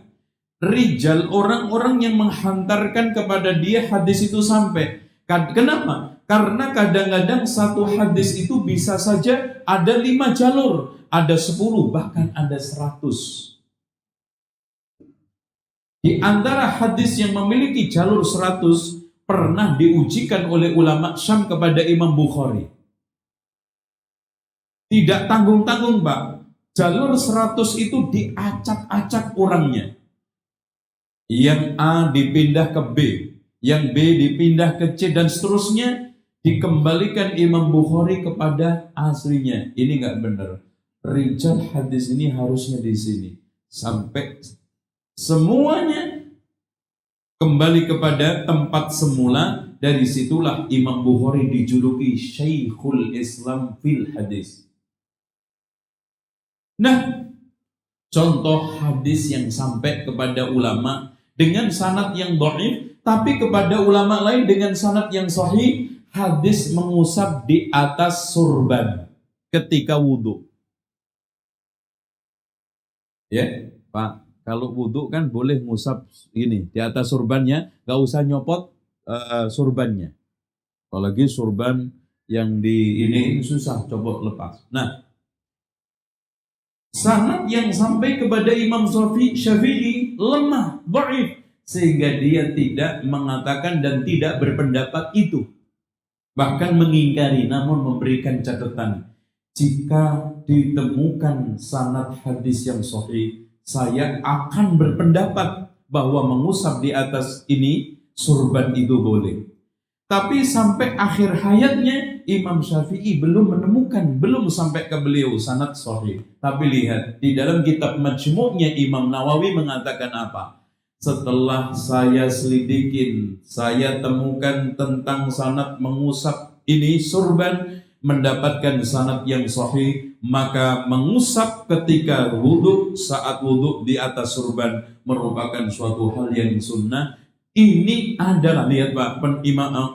Rijal, orang-orang yang menghantarkan kepada dia hadis itu sampai. Kenapa? Karena kadang-kadang satu hadis itu bisa saja ada 5 jalur, ada 10, bahkan ada 100. Di antara hadis yang memiliki jalur 100 pernah diujikan oleh ulama Syam kepada Imam Bukhari. Tidak tanggung-tanggung, Pak. Jalur 100 itu diacak-acak orangnya. Yang A dipindah ke B, yang B dipindah ke C, dan seterusnya. Dikembalikan Imam Bukhari kepada aslinya. Ini nggak benar. Rijal hadis ini harusnya di sini. Sampai semuanya kembali kepada tempat semula. Dari situlah Imam Bukhari dijuluki Syekhul Islam fil hadis. Nah, contoh hadis yang sampai kepada ulama dengan sanad yang dhaif, tapi kepada ulama lain dengan sanad yang sahih. Hadis mengusap di atas surban ketika wudhu. Ya, Pak, kalau wudhu kan boleh ngusap ini di atas surbannya, nggak usah nyopot surbannya. Apalagi surban yang di ini susah copot lepas. Nah, sanad yang sampai kepada Imam Syafi'i lemah, dhaif, sehingga dia tidak mengatakan dan tidak berpendapat itu. Bahkan mengingkari, namun memberikan catatan. Jika ditemukan sanad hadis yang sahih, saya akan berpendapat bahwa mengusap di atas ini surban itu boleh. Tapi sampai akhir hayatnya Imam Syafi'i belum menemukan, belum sampai ke beliau sanad sahih. Tapi lihat di dalam kitab Majmu'nya Imam Nawawi mengatakan apa? Setelah saya selidikin, saya temukan tentang sanad mengusap ini surban, mendapatkan sanad yang sahih, maka mengusap ketika wudhu, saat wudhu di atas surban merupakan suatu hal yang sunnah. Ini adalah, lihat Pak,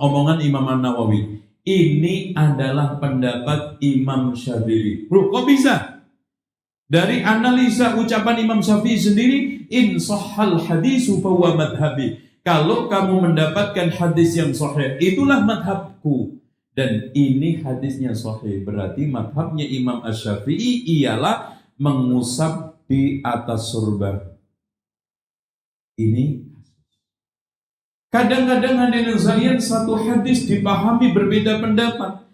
omongan Imam Nawawi. Ini adalah pendapat Imam Syafi'i. Bro, kok bisa? Dari analisa ucapan Imam Syafi'i sendiri, in sahhal hadisu fahuwa madhabi. Kalau kamu mendapatkan hadis yang sahih, itulah madhabku. Dan ini hadisnya sahih. Berarti madhabnya Imam Asy-Syafi'i ialah mengusap di atas surban. Ini kadang-kadang hadirin sekalian, satu hadis dipahami berbeda pendapat.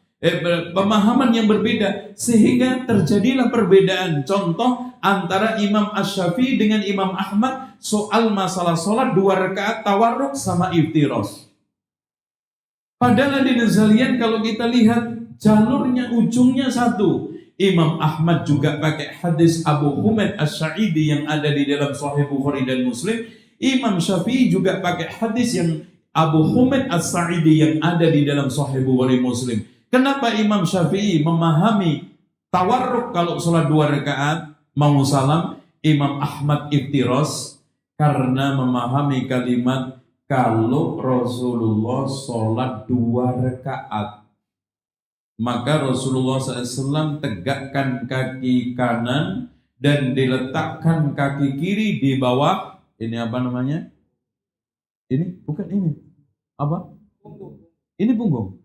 Pemahaman yang berbeda, sehingga terjadilah perbedaan. Contoh antara Imam Asy-Syafi'i dengan Imam Ahmad soal masalah sholat 2 rakaat tawarruk sama iftiros. Padahal hadirin sekalian, kalau kita lihat jalurnya, ujungnya satu. Imam Ahmad juga pakai hadis Abu Humaid Asy-Sa'idi yang ada di dalam Sahih Bukhari dan Muslim. Imam Syafi'i juga pakai hadis yang Abu Humaid As-Sa'idi yang ada di dalam Sahih Bukhari Muslim. Kenapa Imam Syafi'i memahami tawarruk kalau sholat 2 rakaat mau salam, Imam Ahmad iftiros? Karena memahami kalimat kalau Rasulullah sholat 2 rakaat, maka Rasulullah SAW tegakkan kaki kanan dan diletakkan kaki kiri di bawah Ini apa namanya? Ini bukan ini. Apa? Ini punggung.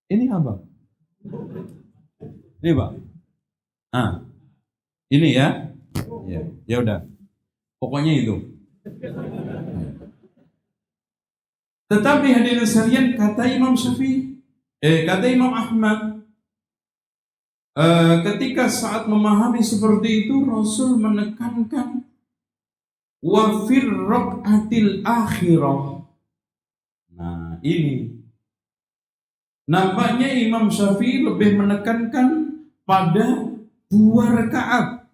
Ini apa? Ini Pak. Ini ya. Ya udah. Pokoknya itu. Tetapi hadirin sekalian, kata Imam Syafi'i, kata Imam Ahmad, ketika saat memahami seperti itu, Rasul menekankan wa fir raqatil akhirah. Nah, ini nampaknya Imam Syafi'i lebih menekankan pada 2 rakaat.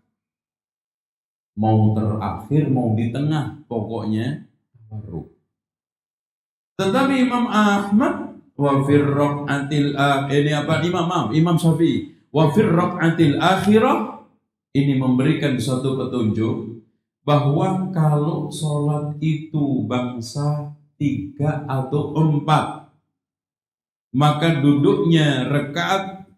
Mau terakhir, mau di tengah, pokoknya tawarruk. Tetapi Imam Ahmad wa fir raqatil Imam Syafi'i wa fir raqatil akhirah, ini memberikan suatu petunjuk bahwa kalau sholat itu bangsa 3 atau 4, maka duduknya rakaat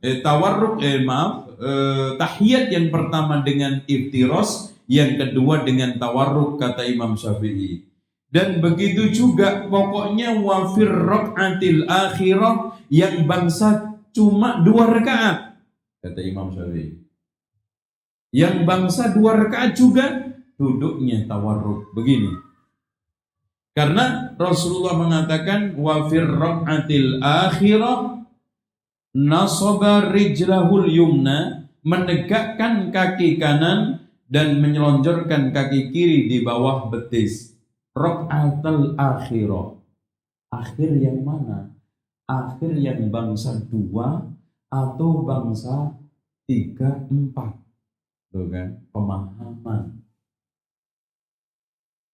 tahiyat yang pertama dengan iftiras, yang kedua dengan tawarruk, kata Imam Syafi'i. Dan begitu juga pokoknya wa fir raqatil akhirah, yang bangsa cuma 2 rakaat, kata Imam Syafi'i. Yang bangsa 2 rakaat juga duduknya tawarruk. Begini. Karena Rasulullah mengatakan wa fir raqatil akhirah nasaba rijlahul yumna, menegakkan kaki kanan dan menyelonjorkan kaki kiri di bawah betis. Raqatul akhirah. Akhir yang mana? Akhir yang bangsa 2 atau bangsa 3, 4. Tuh kan, pemahaman.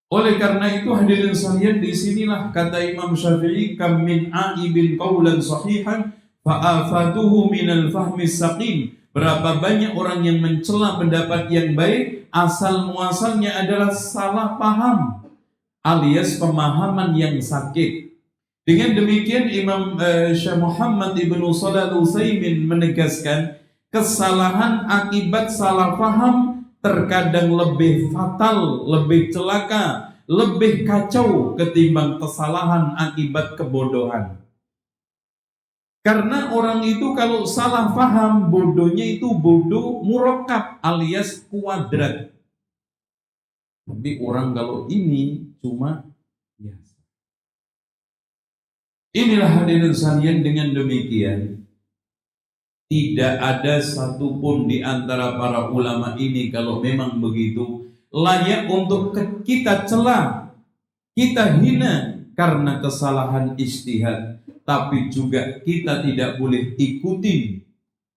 Oleh karena itu hadirin sekalian, disinilah kata Imam Syafi'i, kam min aibin qawlan sahihan fa'afatuhu minal fahmis saqim. Berapa banyak orang yang mencela pendapat yang baik, asal muasalnya adalah salah paham alias pemahaman yang sakit. Dengan demikian Imam Syekh Muhammad Ibnu Shalih Al-Utsaimin menegaskan, kesalahan akibat salah paham terkadang lebih fatal, lebih celaka, lebih kacau ketimbang kesalahan akibat kebodohan. Karena orang itu kalau salah paham, bodohnya itu bodoh murakkab alias kuadrat. Tapi orang kalau ini cuma biasa. Inilah hadirin sekalian, dengan demikian tidak ada satupun di antara para ulama ini, kalau memang begitu, layak untuk kita cela, kita hina karena kesalahan ijtihad. Tapi juga kita tidak boleh ikutin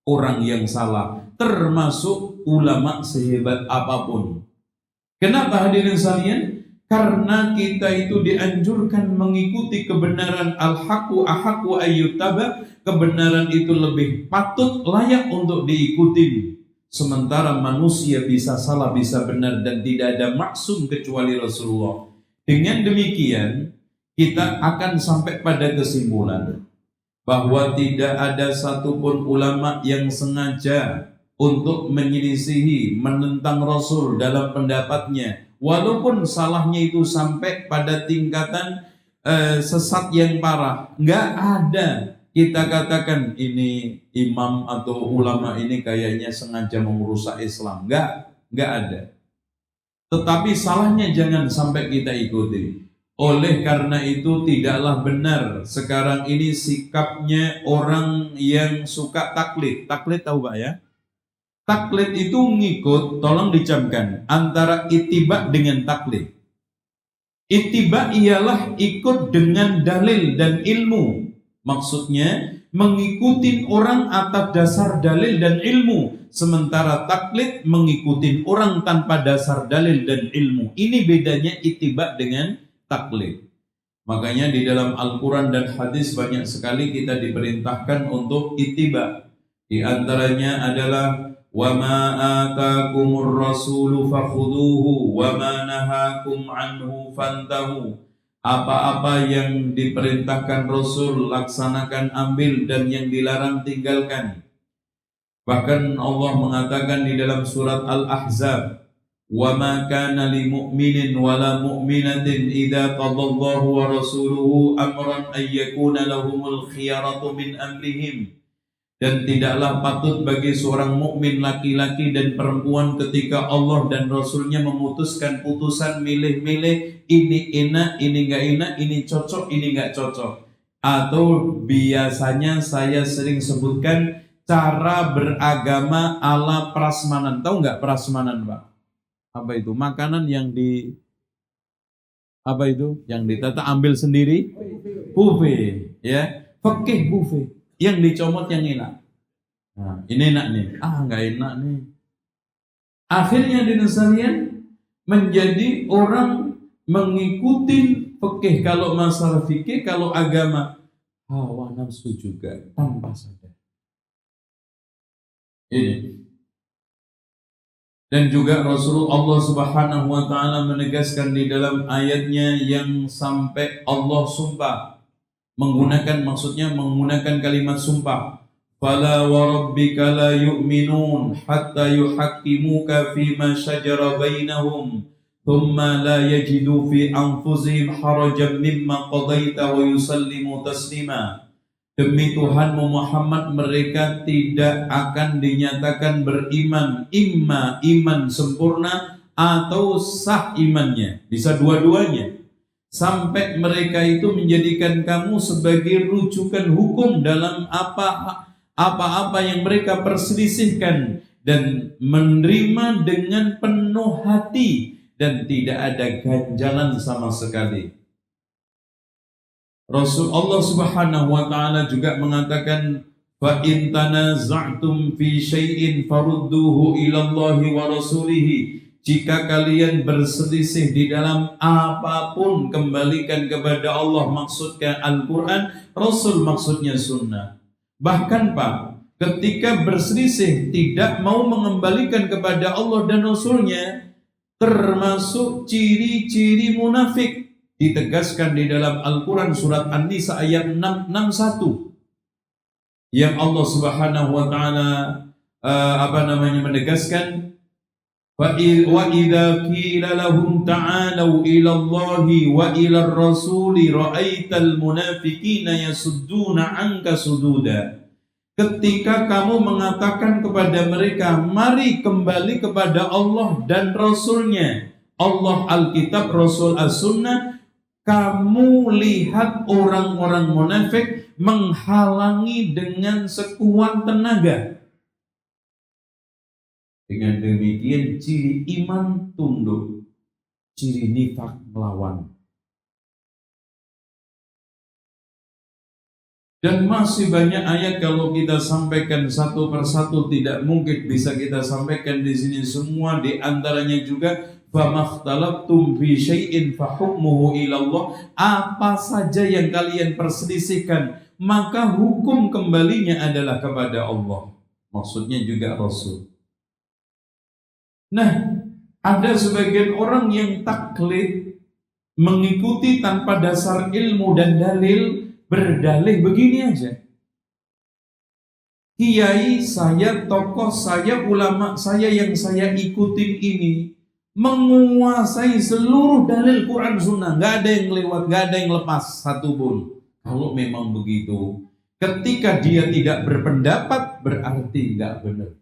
orang yang salah, termasuk ulama sehebat apapun. Kenapa hadirin sekalian? Karena kita itu dianjurkan mengikuti kebenaran, al-haqqu ahaqqu ayyuttaba, kebenaran itu lebih patut, layak untuk diikuti. Sementara manusia bisa salah, bisa benar, dan tidak ada maksum kecuali Rasulullah. Dengan demikian kita akan sampai pada kesimpulan bahwa tidak ada satupun ulama yang sengaja untuk menyelisihi, menentang Rasul dalam pendapatnya, walaupun salahnya itu sampai pada tingkatan sesat yang parah. Nggak ada kita katakan ini imam atau ulama ini kayaknya sengaja merusak Islam. Nggak ada. Tetapi salahnya jangan sampai kita ikuti. Oleh karena itu tidaklah benar sekarang ini sikapnya orang yang suka taklid. Taklid tahu Pak ya? Taklid itu ngikut, tolong dicamkan, antara ittiba dengan taklid. Ittiba ialah ikut dengan dalil dan ilmu. Maksudnya mengikuti orang atas dasar dalil dan ilmu. Sementara taklid mengikuti orang tanpa dasar dalil dan ilmu. Ini bedanya ittiba dengan taklid. Makanya di dalam Al-Quran dan hadis banyak sekali kita diperintahkan untuk ittiba. Di antaranya adalah wa ma atakumur rasulu fakhuduhu wa ma nahakum anhu fantahu. Apa-apa yang diperintahkan Rasul laksanakan, ambil, dan yang dilarang tinggalkan. Bahkan Allah mengatakan di dalam surat Al-Ahzab, wa ma kana lil mu'minin wala mu'minatin idza qadallahu wa rasuluhu amran ay yakuna lahumul khiyaratu min amrihim. Dan tidaklah patut bagi seorang mukmin laki-laki dan perempuan ketika Allah dan Rasulnya memutuskan putusan milih-milih, ini enak, ini enggak enak, ini cocok, ini enggak cocok. Atau biasanya saya sering sebutkan cara beragama ala prasmanan. Tahu enggak prasmanan, Pak? Apa itu? Makanan yang yang ditata ambil sendiri? Buffet, ya. Fikih buffet. Yang dicomot yang enak. Nah, ini enak nih. Enggak enak nih. Akhirnya di sekalian menjadi orang mengikuti fikih. Kalau masalah fikih, kalau agama hawa nafsu juga tanpa sadar. Ini. Dan juga Rasulullah Subhanahu wa taala menegaskan di dalam ayatnya yang sampai Allah sumpah menggunakan kalimat sumpah, fala wa rabbika la yu'minun hatta yuhaqqimuka fima shajara bainahum thumma la yajidu fi anfusihim harajan mimma qadaita wa yusallimu taslima. Demi Tuhanmu Muhammad, mereka tidak akan dinyatakan beriman, imma iman sempurna atau sah imannya, bisa dua-duanya, sampai mereka itu menjadikan kamu sebagai rujukan hukum dalam apa-apa yang mereka perselisihkan, dan menerima dengan penuh hati dan tidak ada ganjalan sama sekali. Rasulullah Subhanahu wa taala juga mengatakan, fa in tanaza'tum fi syai'in farudduhu ila Allahi wa rasulihi. Jika kalian berselisih di dalam apapun, kembalikan kepada Allah, maksudnya Al-Quran, Rasul maksudnya sunnah. Bahkan Pak, ketika berselisih tidak mau mengembalikan kepada Allah dan Rasulnya, termasuk ciri-ciri munafik. Ditegaskan di dalam Al-Quran surat An-Nisa ayat 661 yang Allah Subhanahu wa taala menegaskan, wa idza qila lahum ta'alu ila Allahi wa ila ar-rasuli ra'aital munafiqina yasudduna 'anka sududa. Ketika kamu mengatakan kepada mereka, mari kembali kepada Allah dan Rasulnya, Allah Alkitab, Rasul As-Sunnah, kamu lihat orang-orang munafik menghalangi dengan sekuat tenaga. Dengan demikian ciri iman tunduk, ciri nifak melawan. Dan masih banyak ayat kalau kita sampaikan satu persatu tidak mungkin bisa kita sampaikan di sini semua. Di antaranya juga famakhtalaftum fi syai'in fahukmuhu ilallah. Apa saja yang kalian perselisihkan, maka hukum kembalinya adalah kepada Allah. Maksudnya juga Rasul. Nah, ada sebagian orang yang taklid, mengikuti tanpa dasar ilmu dan dalil, berdalih begini aja. Kiai saya, tokoh saya, ulama saya yang saya ikutin ini menguasai seluruh dalil Quran Sunnah, nggak ada yang lewat, nggak ada yang lepas satu pun. Kalau memang begitu, ketika dia tidak berpendapat berarti nggak benar.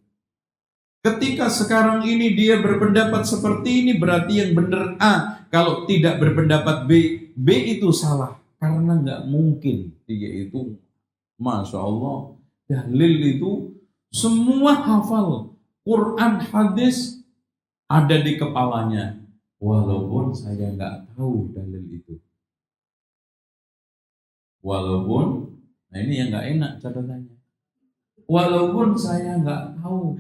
Ketika sekarang ini dia berpendapat seperti ini, berarti yang benar A. Kalau tidak berpendapat B, B itu salah. Karena nggak mungkin dia itu, Masya Allah, dalil itu semua hafal, Quran, hadis ada di kepalanya, walaupun saya nggak tahu dalil itu. Walaupun, nah ini yang nggak enak catatannya. Walaupun saya nggak tahu.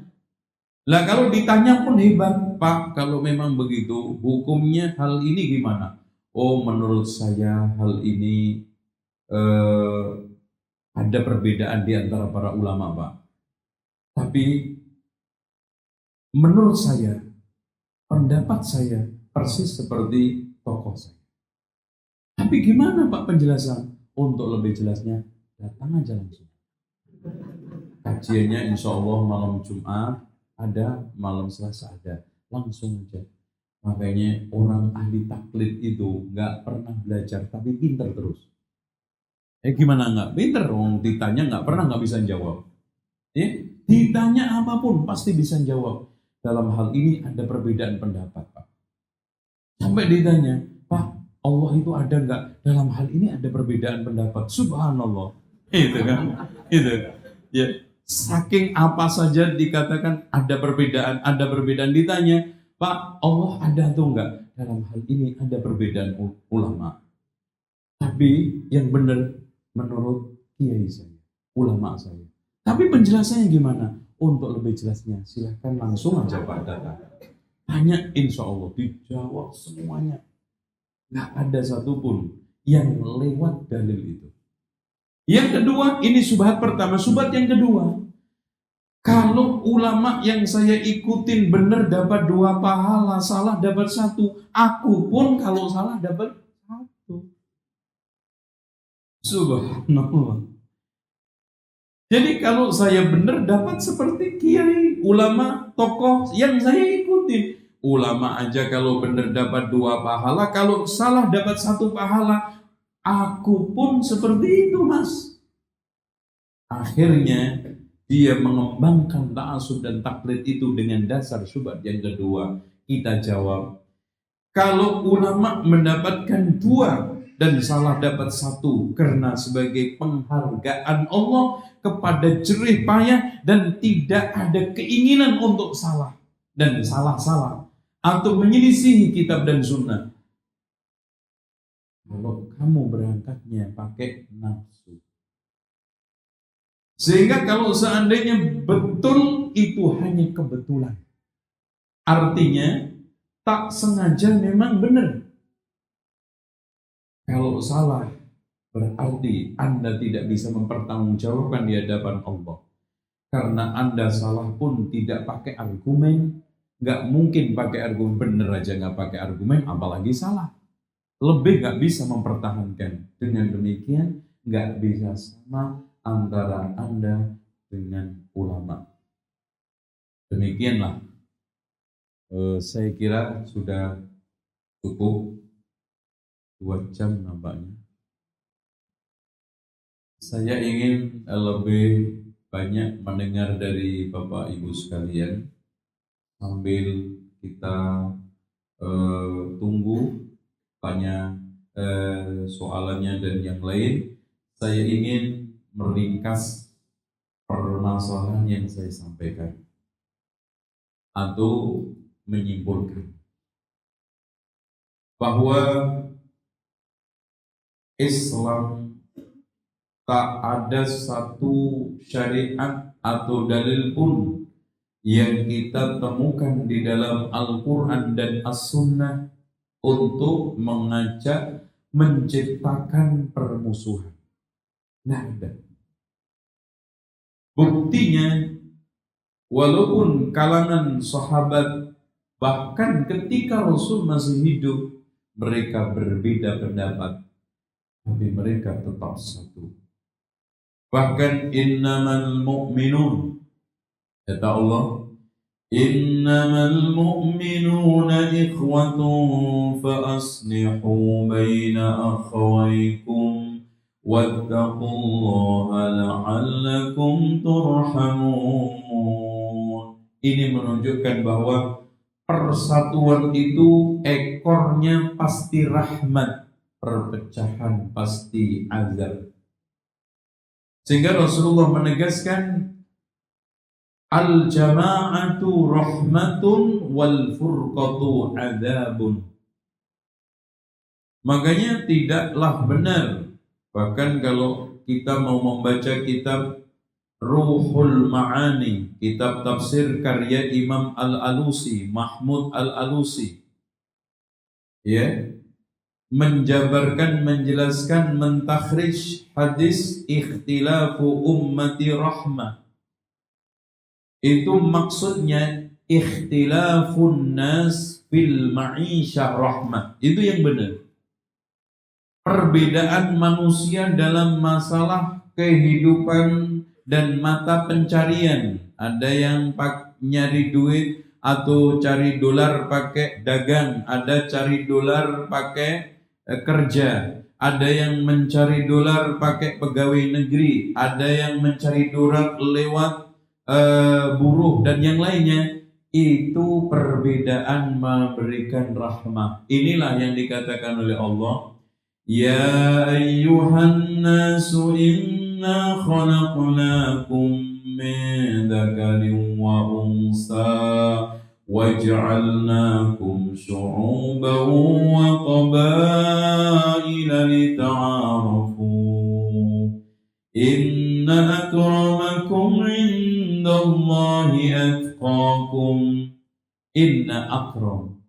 Lah kalau ditanya pun hebat, Pak, kalau memang begitu, hukumnya hal ini gimana? Oh, menurut saya hal ini ada perbedaan di antara para ulama, Pak. Tapi menurut saya, pendapat saya persis seperti tokoh saya. Tapi gimana Pak penjelasan? Untuk lebih jelasnya, datang aja langsung. Kajiannya insya Allah malam Jumat ada, malam Selasa ada. Langsung aja. Makanya orang ahli taklid itu nggak pernah belajar tapi pinter terus. Gimana nggak pinter? Orang ditanya nggak pernah nggak bisa jawab. Ditanya apapun pasti bisa jawab. Dalam hal ini ada perbedaan pendapat, Pak. Sampai ditanya, Pak, Allah itu ada nggak? Dalam hal ini ada perbedaan pendapat. Subhanallah. Itu kan? Itu. Ya. Saking apa saja dikatakan ada perbedaan ditanya, Pak, Allah ada atau enggak? Dalam hal ini ada perbedaan ulama. Tapi yang benar menurut kiai saya, ulama saya. Tapi penjelasannya gimana? Untuk lebih jelasnya, silahkan langsung aja Pak datang. Tanya, insya Allah dijawab semuanya. Nggak ada satupun yang lewat dalil itu. Yang kedua, ini syubhat pertama. Syubhat yang kedua, kalau ulama yang saya ikutin benar dapat 2 pahala, salah dapat 1. Aku pun kalau salah dapat 1. Subhanallah. Jadi kalau saya benar dapat seperti kiai, ulama, tokoh yang saya ikutin. Ulama aja kalau benar dapat 2 pahala, kalau salah dapat 1 pahala. Aku pun seperti itu, Mas. Akhirnya dia mengembangkan ta'assub dan taklid itu dengan dasar syubhat yang kedua. Kita jawab, kalau ulama mendapatkan 2 dan salah dapat 1 karena sebagai penghargaan Allah kepada jerih payah dan tidak ada keinginan untuk salah dan salah-salah atau menyelisihi kitab dan sunnah. Kalau kamu berangkatnya pakai nafsu, sehingga kalau seandainya betul itu hanya kebetulan, artinya tak sengaja memang benar. Kalau salah berarti Anda tidak bisa mempertanggungjawabkan di hadapan Allah. Karena Anda salah pun tidak pakai argumen, nggak mungkin pakai argumen, benar aja nggak pakai argumen, apalagi salah. Lebih nggak bisa mempertahankan. Dengan demikian nggak bisa sama antara Anda dengan ulama. Demikianlah. Saya kira sudah cukup 2 jam nampaknya. Saya ingin lebih banyak mendengar dari Bapak Ibu sekalian sambil kita tunggu tanya soalannya dan yang lain. Saya ingin meringkas permasalahan yang saya sampaikan atau menyimpulkan bahwa Islam tak ada satu syariat atau dalil pun yang kita temukan di dalam Al-Quran dan As-Sunnah untuk mengajak menciptakan permusuhan. Nggak ada. Buktinya, walaupun kalangan sahabat bahkan ketika Rasul masih hidup mereka berbeda pendapat, tapi mereka tetap satu. Bahkan innamal mu'minun, kata Allah, innamal mu'minuna ikhwatun fa aslihu baina akhawaykum wattaqullaha la'allakum turhamun. Ini menunjukkan bahwa persatuan itu ekornya pasti rahmat, perpecahan pasti azab. Sehingga Rasulullah menegaskan al-jama'atu rahmatun wal furqatu adzabun. Makanya tidaklah benar, bahkan kalau kita mau membaca kitab Ruhul Ma'ani, kitab tafsir karya Imam Al-Alusi, Mahmud Al-Alusi, ya, menjabarkan, menjelaskan, mentakhrij hadis ikhtilafu ummati rahmah. Itu maksudnya ikhtilafun nas fil ma'isyah rahmah. Itu yang benar. Perbedaan manusia dalam masalah kehidupan dan mata pencarian. Ada yang nyari duit, atau cari dolar pakai dagang, ada cari dolar pakai kerja, ada yang mencari dolar pakai pegawai negeri, ada yang mencari dolar lewat buruh dan yang lainnya. Itu perbedaan memberikan rahmah. Inilah yang dikatakan oleh Allah, ya ayyuhan nasu inna khalaqnakum min dzakarin wa unsa waj'alnakum syu'uban wa qabaila lita'arafu inna akramakum 'indallahi atqakum inna akram.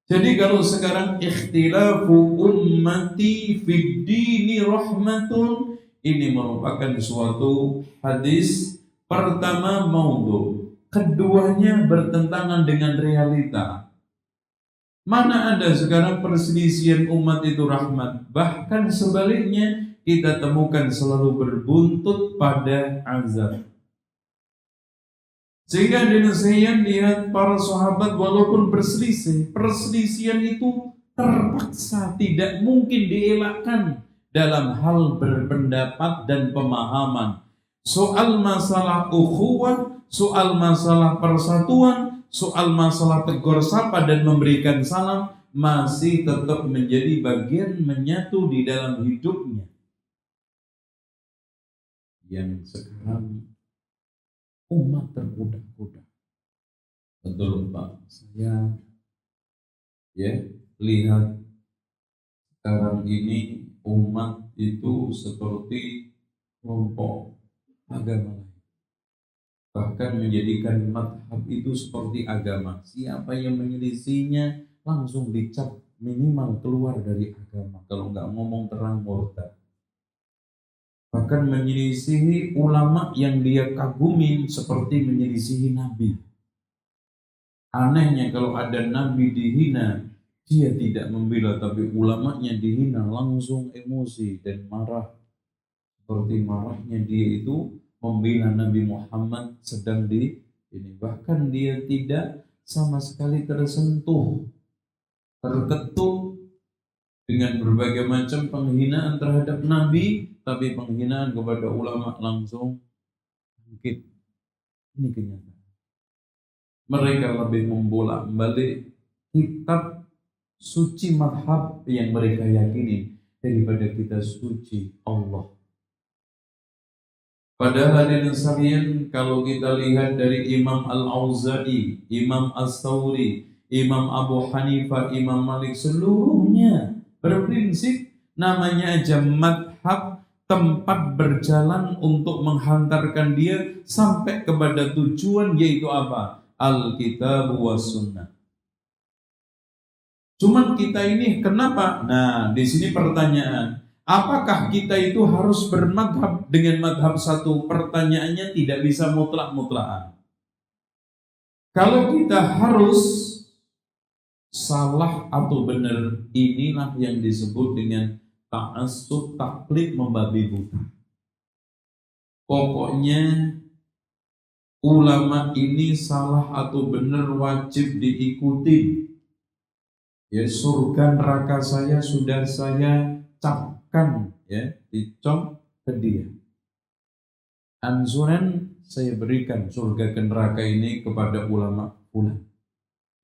Jadi kalau sekarang ikhtilafu ummati fid dini rahmatun, ini merupakan suatu hadis pertama maudhu, keduanya bertentangan dengan realita. Mana ada sekarang perselisihan umat itu rahmat, bahkan sebaliknya kita temukan selalu berbuntut pada azab. Sehingga demikian lihat para sahabat walaupun berselisih, perselisihan itu terpaksa tidak mungkin dielakkan dalam hal berpendapat dan pemahaman. Soal masalah ukhuwah, soal masalah persatuan, soal masalah tegur sapa dan memberikan salam masih tetap menjadi bagian menyatu di dalam hidupnya. Yang sekarang umat tergoda-goda. Betul Pak, saya lihat sekarang ini umat itu seperti kelompok agama lain. Bahkan menjadikan madhab itu seperti agama. Siapa yang menyelisihinya langsung dicap minimal keluar dari agama. Kalau nggak ngomong terang murtad. Bahkan menyelisihi ulama yang dia kagumin seperti menyelisihi nabi. Anehnya kalau ada nabi dihina, dia tidak membela, tapi ulamanya dihina langsung emosi dan marah. Seperti marahnya dia itu membela Nabi Muhammad sedang di ini. Bahkan dia tidak sama sekali tersentuh, terketuk dengan berbagai macam penghinaan terhadap Nabi, tapi penghinaan kepada ulama langsung bangkit. Ini kenyataan. Mereka lebih membolak-balik kitab suci madhab yang mereka yakini daripada kita suci Allah. Padahal hadirin sekalian, kalau kita lihat dari Imam Al-Auza'i, Imam As-Sawri, Imam Abu Hanifah, Imam Malik, seluruhnya berprinsip namanya aja madhab, tempat berjalan untuk menghantarkan dia sampai kepada tujuan, yaitu apa? Alkitab wa sunnah. Cuman kita ini kenapa? Nah, di sini pertanyaan, apakah kita itu harus bermadhab dengan madhab satu? Pertanyaannya tidak bisa mutlak-mutlakan. Kalau kita harus salah atau benar, inilah yang disebut dengan ta'assub, taklid, membabi buta. Pokoknya ulama ini salah atau benar wajib diikuti. Ya, surga neraka saya sudah saya capkan, ya, dicop ke dia. Ansuran saya berikan surga ke neraka ini kepada ulama fulan.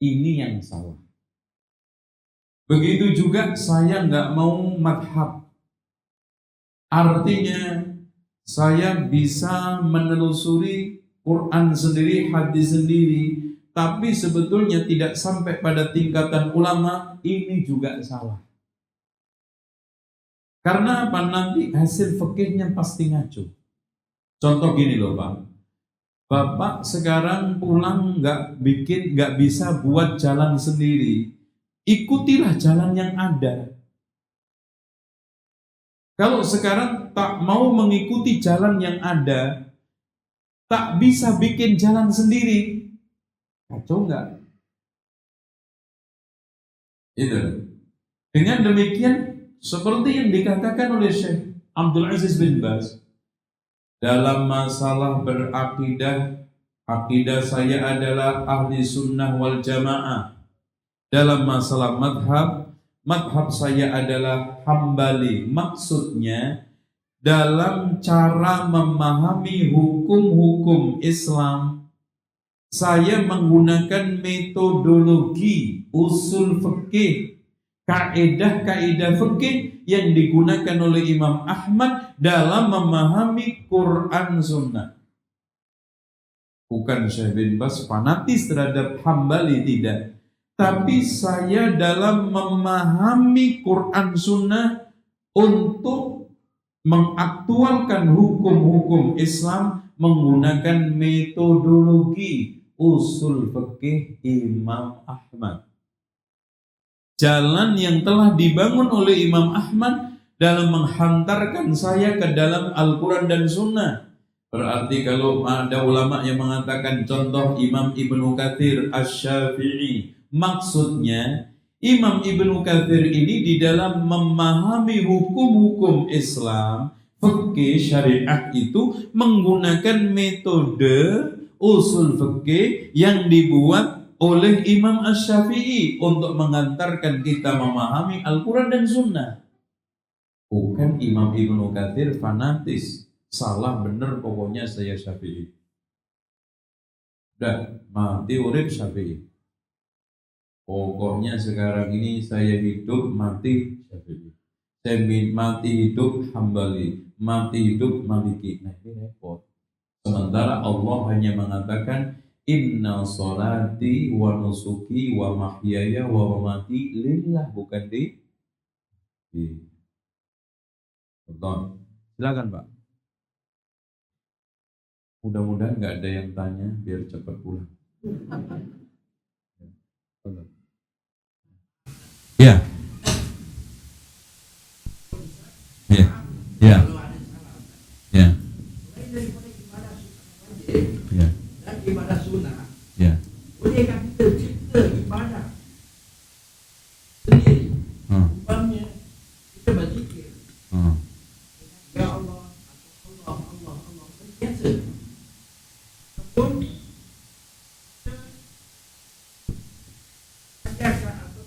Ini yang salah. Begitu juga saya nggak mau madhab. Artinya saya bisa menelusuri Quran sendiri, hadis sendiri, tapi sebetulnya tidak sampai pada tingkatan ulama, ini juga salah. Karena apa? Nanti hasil fikihnya pasti ngaco. Contoh gini loh Pak, Bapak sekarang pulang nggak bisa buat jalan sendiri, ikutilah jalan yang ada. Kalau sekarang tak mau mengikuti jalan yang ada, tak bisa bikin jalan sendiri, kacau nggak? Itu. Dengan demikian, seperti yang dikatakan oleh Syekh Abdul Aziz bin Baz dalam masalah berakidah Akidah saya adalah ahli sunnah wal jamaah. Dalam masalah madhab saya adalah Hambali. Maksudnya dalam cara memahami hukum-hukum Islam, saya menggunakan metodologi usul fikih, kaidah-kaidah fikih yang digunakan oleh Imam Ahmad dalam memahami Quran Sunnah. Bukan Syekh bin Baz fanatis terhadap Hambali, tidak. Tapi saya dalam memahami Quran Sunnah untuk mengaktualkan hukum-hukum Islam menggunakan metodologi usul fikih Imam Ahmad. Jalan yang telah dibangun oleh Imam Ahmad dalam menghantarkan saya ke dalam Al-Quran dan Sunnah. Berarti kalau ada ulama yang mengatakan contoh Imam Ibnu Katsir Asy-Syafi'i, maksudnya Imam Ibnu Katsir ini di dalam memahami hukum-hukum Islam, fikih syariah itu menggunakan metode usul fikih yang dibuat oleh Imam Asy-Syafi'i untuk mengantarkan kita memahami Al-Quran dan Sunnah. Bukan Imam Ibnu Katsir fanatis. Salah bener pokoknya saya Syafi'i. Udah mati urip Syafi'i. Pokoknya sekarang ini saya hidup mati Syafi'i. Saya mati hidup Hambali, mati hidup Maliki. Nah ini repot. Sementara Allah hanya mengatakan inna sholati wa nusuki wa mahyaya wa mamati lillah, bukan di. Betul. Silakan Pak. Mudah-mudahan nggak ada yang tanya biar cepat pulang. Ya. Ya. Ya. Ya. Ya. Dan ibadah sunnah. Ya. Boleh kan kita cipta ibadah sendiri. Umpamanya kita berzikir. Ya Allah, Allah, biasa. Ataupun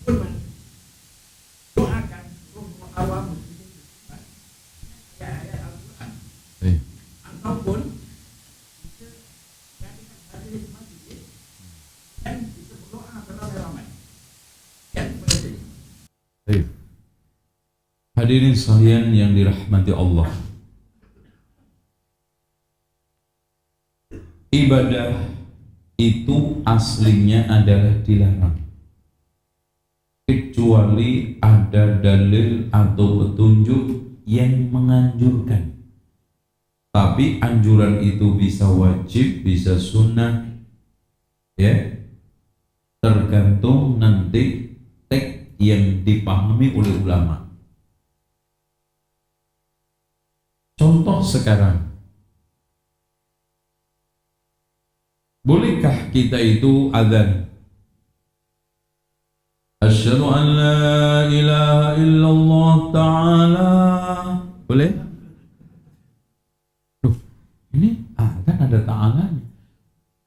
ataupun doakan roh awam ayat-ayat Al-Quran. Ataupun kita jadikan hadis masjid dan kita berdoa beramai-ramai. Yang seperti ini. Hadirin sekalian yang dirahmati Allah. Ibadah itu aslinya adalah dilarang, kecuali ada dalil atau petunjuk yang menganjurkan. Tapi anjuran itu bisa wajib, bisa sunnah, ya, tergantung nanti teks yang dipahami oleh ulama. Contoh sekarang, bolehkah kita itu azan? Asyhadu an la ilaha illallah ta'ala. Boleh? Duh, ini azan ada ta'alanya.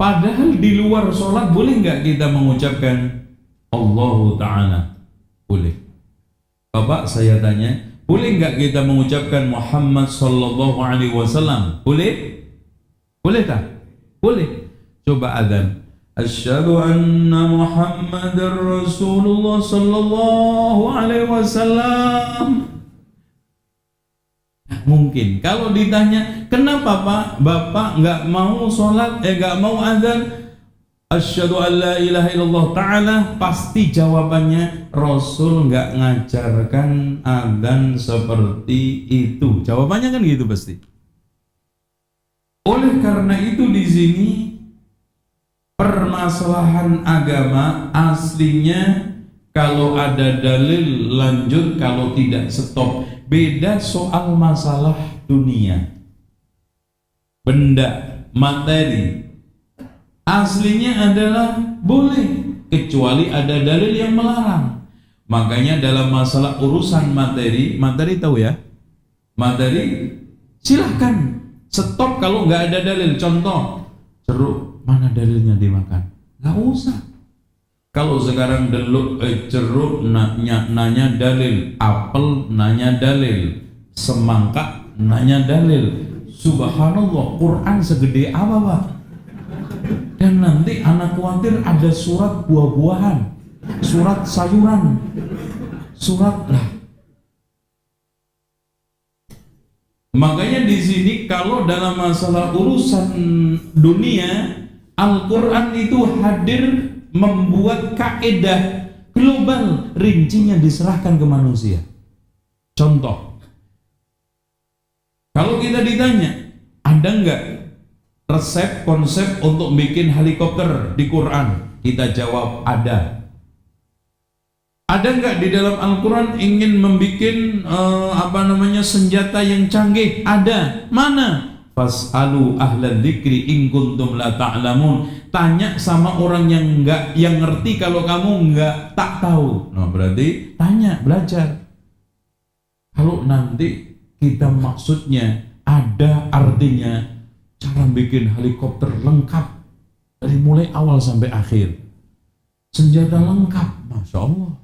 Padahal di luar sholat boleh nggak kita mengucapkan Allahu ta'ala? Boleh. Bapak saya tanya, boleh nggak kita mengucapkan Muhammad sallallahu alaihi wasallam? Boleh? Boleh tak? Boleh. Coba adzan. Asyhadu anna Muhammadar Rasulullah sallallahu alaihi wasallam. Mungkin kalau ditanya, kenapa Pak Bapak nggak mau sholat, nggak mau adzan? Asyhadu an la ilaha illallah ta'ala, pasti jawabannya Rasul nggak ngajarkan adzan seperti itu. Jawabannya kan gitu pasti. Oleh karena itu di sini permasalahan agama aslinya kalau ada dalil lanjut, kalau tidak stop. Beda soal masalah dunia, benda, materi. Aslinya adalah boleh, kecuali ada dalil yang melarang. Makanya dalam masalah urusan materi tahu ya? Materi silahkan stop kalau nggak ada dalil. Contoh, ceruk Mana dalilnya dimakan? Nggak usah. Kalau sekarang jeruk nanya dalil, apel nanya dalil, semangka nanya dalil. Subhanallah, Quran segede apa Pak? Dan nanti anak khawatir ada surat buah-buahan, surat sayuran, surat lah. Makanya di sini kalau dalam masalah urusan dunia, Al-Quran itu hadir membuat kaidah global, rincinya diserahkan ke manusia. Contoh, kalau kita ditanya, ada enggak resep konsep untuk bikin helikopter di Quran? Kita jawab ada. Ada enggak di dalam Al-Quran ingin membuat senjata yang canggih? Ada. Mana? Fas'alu ahla dzikri in kuntum la ta'lamun. Tanya sama orang yang ngerti kalau kamu enggak tak tahu. Nah, berarti tanya, belajar. Kalau nanti kita maksudnya ada artinya cara bikin helikopter lengkap dari mulai awal sampai akhir, senjata lengkap, Masya Allah.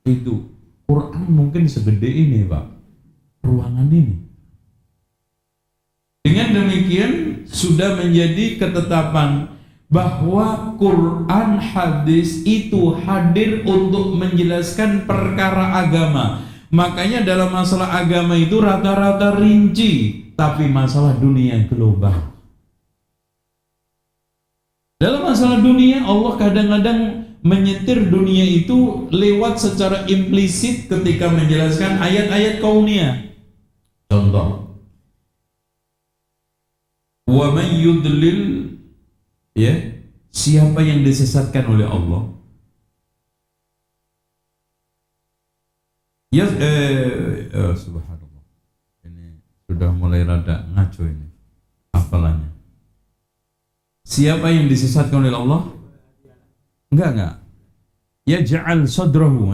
Itu Quran mungkin segede ini Pak, ruangan ini. Dengan demikian sudah menjadi ketetapan bahwa Quran hadis itu hadir untuk menjelaskan perkara agama. Makanya dalam masalah agama itu rata-rata rinci, tapi masalah dunia global. Dalam masalah dunia Allah kadang-kadang menyetir dunia itu lewat secara implisit ketika menjelaskan ayat-ayat kauniyah. Contoh, wa man yudlil, ya, siapa yang disesatkan oleh Allah, ya, subhanallah, ini sudah mulai rada ngaco ini hafalannya. Siapa yang disesatkan oleh Allah? Enggak. Yaj'al sadrahu,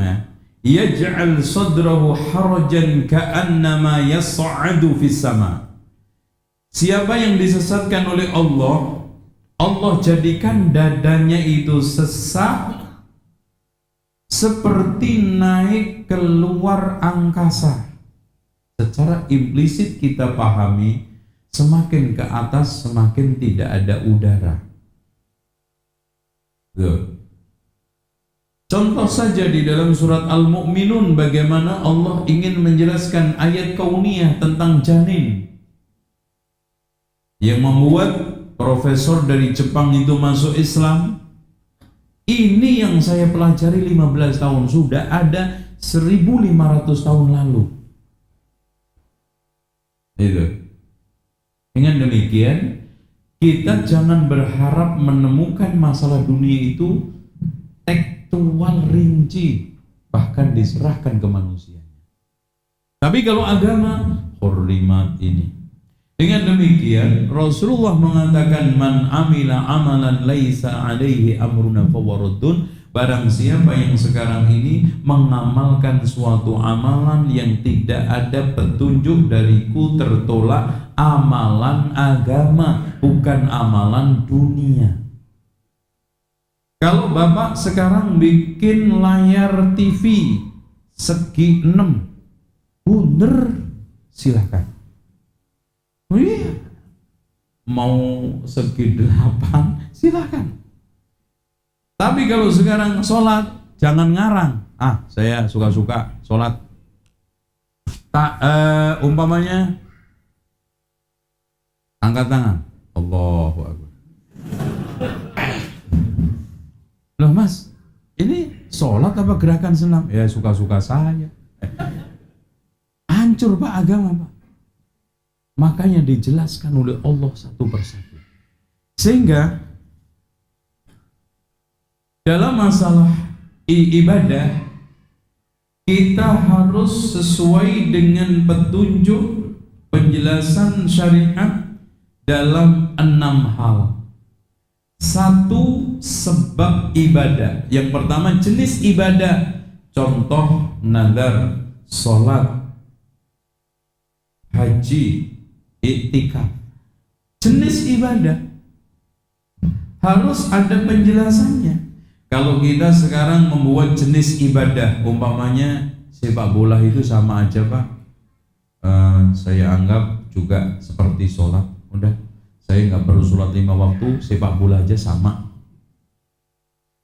yaj'al sadrahu harajan ka'annama yas'adu fis sama. Siapa yang disesatkan oleh Allah, Allah jadikan dadanya itu sesak seperti naik keluar angkasa. Secara implisit kita pahami, semakin ke atas semakin tidak ada udara. Contoh saja di dalam surat Al-Mu'minun bagaimana Allah ingin menjelaskan ayat kauniyah tentang janin yang membuat profesor dari Jepang itu masuk Islam. Ini yang saya pelajari 15 tahun, sudah ada 1500 tahun lalu. Itu. Dengan demikian, kita jangan berharap menemukan masalah dunia itu tekstual rinci, bahkan diserahkan ke manusia. Tapi kalau agama, hurrimat ini. Dengan demikian, Rasulullah mengatakan, man amila amalan laisa alaihi amruna fawaruddun. Barang siapa yang sekarang ini mengamalkan suatu amalan yang tidak ada petunjuk dariku, tertolak. Amalan agama, bukan amalan dunia. Kalau Bapak sekarang bikin layar TV segi 6, bener, silahkan. Mau segi 8, silahkan. Tapi kalau sekarang sholat, jangan ngarang. Saya suka-suka sholat. Umpamanya angkat tangan, Allahu Akbar. Loh Mas, ini sholat apa gerakan senam? Ya suka-suka saya. Hancur Pak agama Pak. Makanya dijelaskan oleh Allah satu persatu. Sehingga dalam masalah ibadah kita harus sesuai dengan petunjuk penjelasan syariat dalam 6 hal. 1, sebab ibadah. Yang pertama jenis ibadah. Contoh nazar, sholat, haji, iktikaf. Jenis ibadah. harus ada penjelasannya. Kalau kita sekarang membuat jenis ibadah, umpamanya sepak bola itu sama aja Pak, saya anggap juga seperti sholat. Udah, saya nggak perlu sholat 5 waktu, sepak bola aja sama.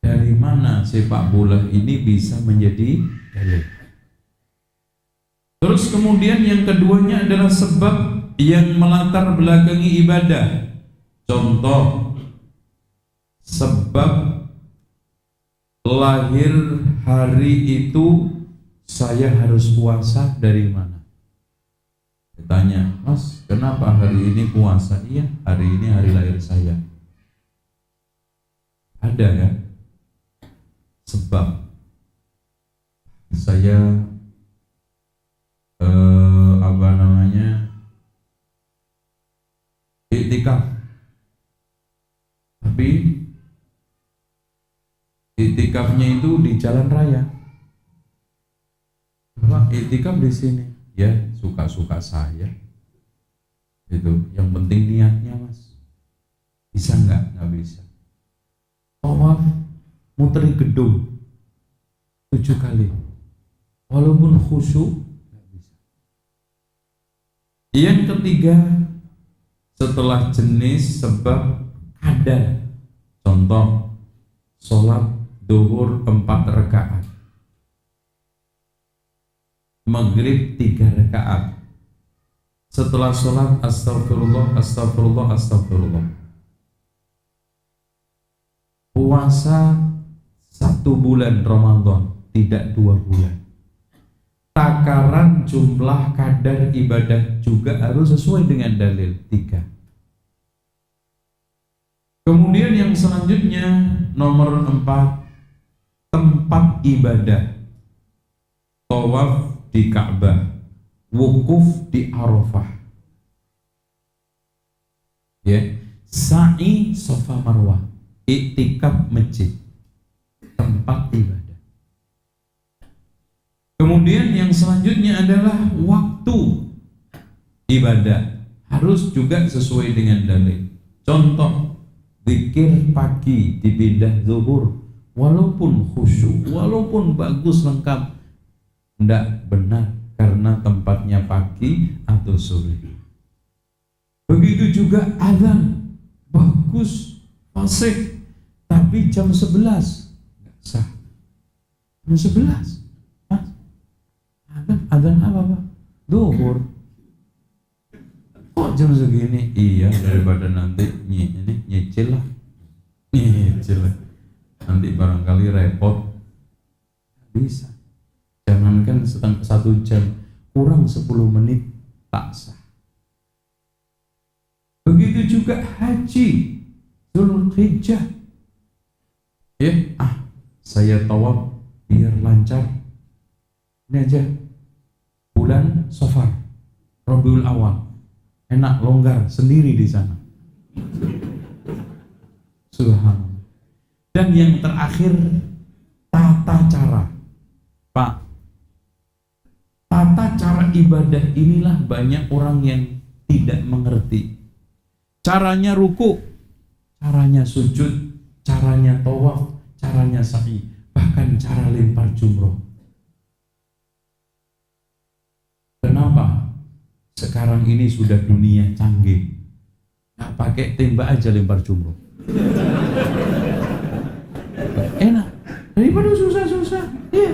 Dari mana sepak bola ini bisa menjadi dalil? Terus kemudian yang keduanya adalah sebab yang melatar belakangi ibadah. Contoh, sebab lahir hari itu saya harus puasa dari mana? Ditanya, Mas, kenapa hari ini puasa? Iya, hari ini hari lahir saya. Ada ya? Sebab saya iktikaf, tapi iktikafnya itu di jalan raya. Pak, iktikaf di sini. Ya, suka-suka saya. Itu, yang penting niatnya, Mas. Bisa nggak? Nggak bisa. Tawaf muteri gedung 7 kali. Walaupun khusyuk, nggak bisa. Yang ketiga, setelah jenis sebab kadar. Contoh, sholat duhur 4 rakaat, maghrib 3 rakaat. Setelah sholat astagfirullah, astagfirullah, astagfirullah. Puasa 1 bulan Ramadan, tidak 2 bulan. Takaran jumlah kadar ibadah juga harus sesuai dengan dalil 3. Kemudian yang selanjutnya nomor 4, tempat ibadah. Tawaf di Ka'bah, wukuf di Arafah, ya, sa'i Safa Marwah, iktikaf masjid, tempat ibadah. Kemudian yang selanjutnya adalah waktu ibadah, harus juga sesuai dengan dalil. Contoh, zikir pagi dipindah zuhur, walaupun khusyuk, walaupun bagus lengkap, tidak benar karena tempatnya pagi atau sore. Begitu juga azan, bagus, fasih, tapi jam 11 nggak sah. Jam 11, azan apa Pak? Duhur. Kok jam segini? Iya, daripada nanti nyicil lah. Nanti barangkali repot. Bisa. Jangankan 1 jam, kurang 10 menit tak sah. Begitu juga haji, Dzulhijjah. Ya, saya tawaf biar lancar. Ini aja, bulan Safar, Rabiul Awal, enak longgar sendiri di sana. Subhanallah. Dan yang terakhir, tata cara. Pak, tata cara ibadah inilah banyak orang yang tidak mengerti. Caranya ruku, caranya sujud, caranya tawaf, caranya sa'i, bahkan cara lempar jumroh. Kenapa? Sekarang ini sudah dunia canggih, nggak pakai tembak aja lempar jumroh. Enak daripada susah-susah. Iya.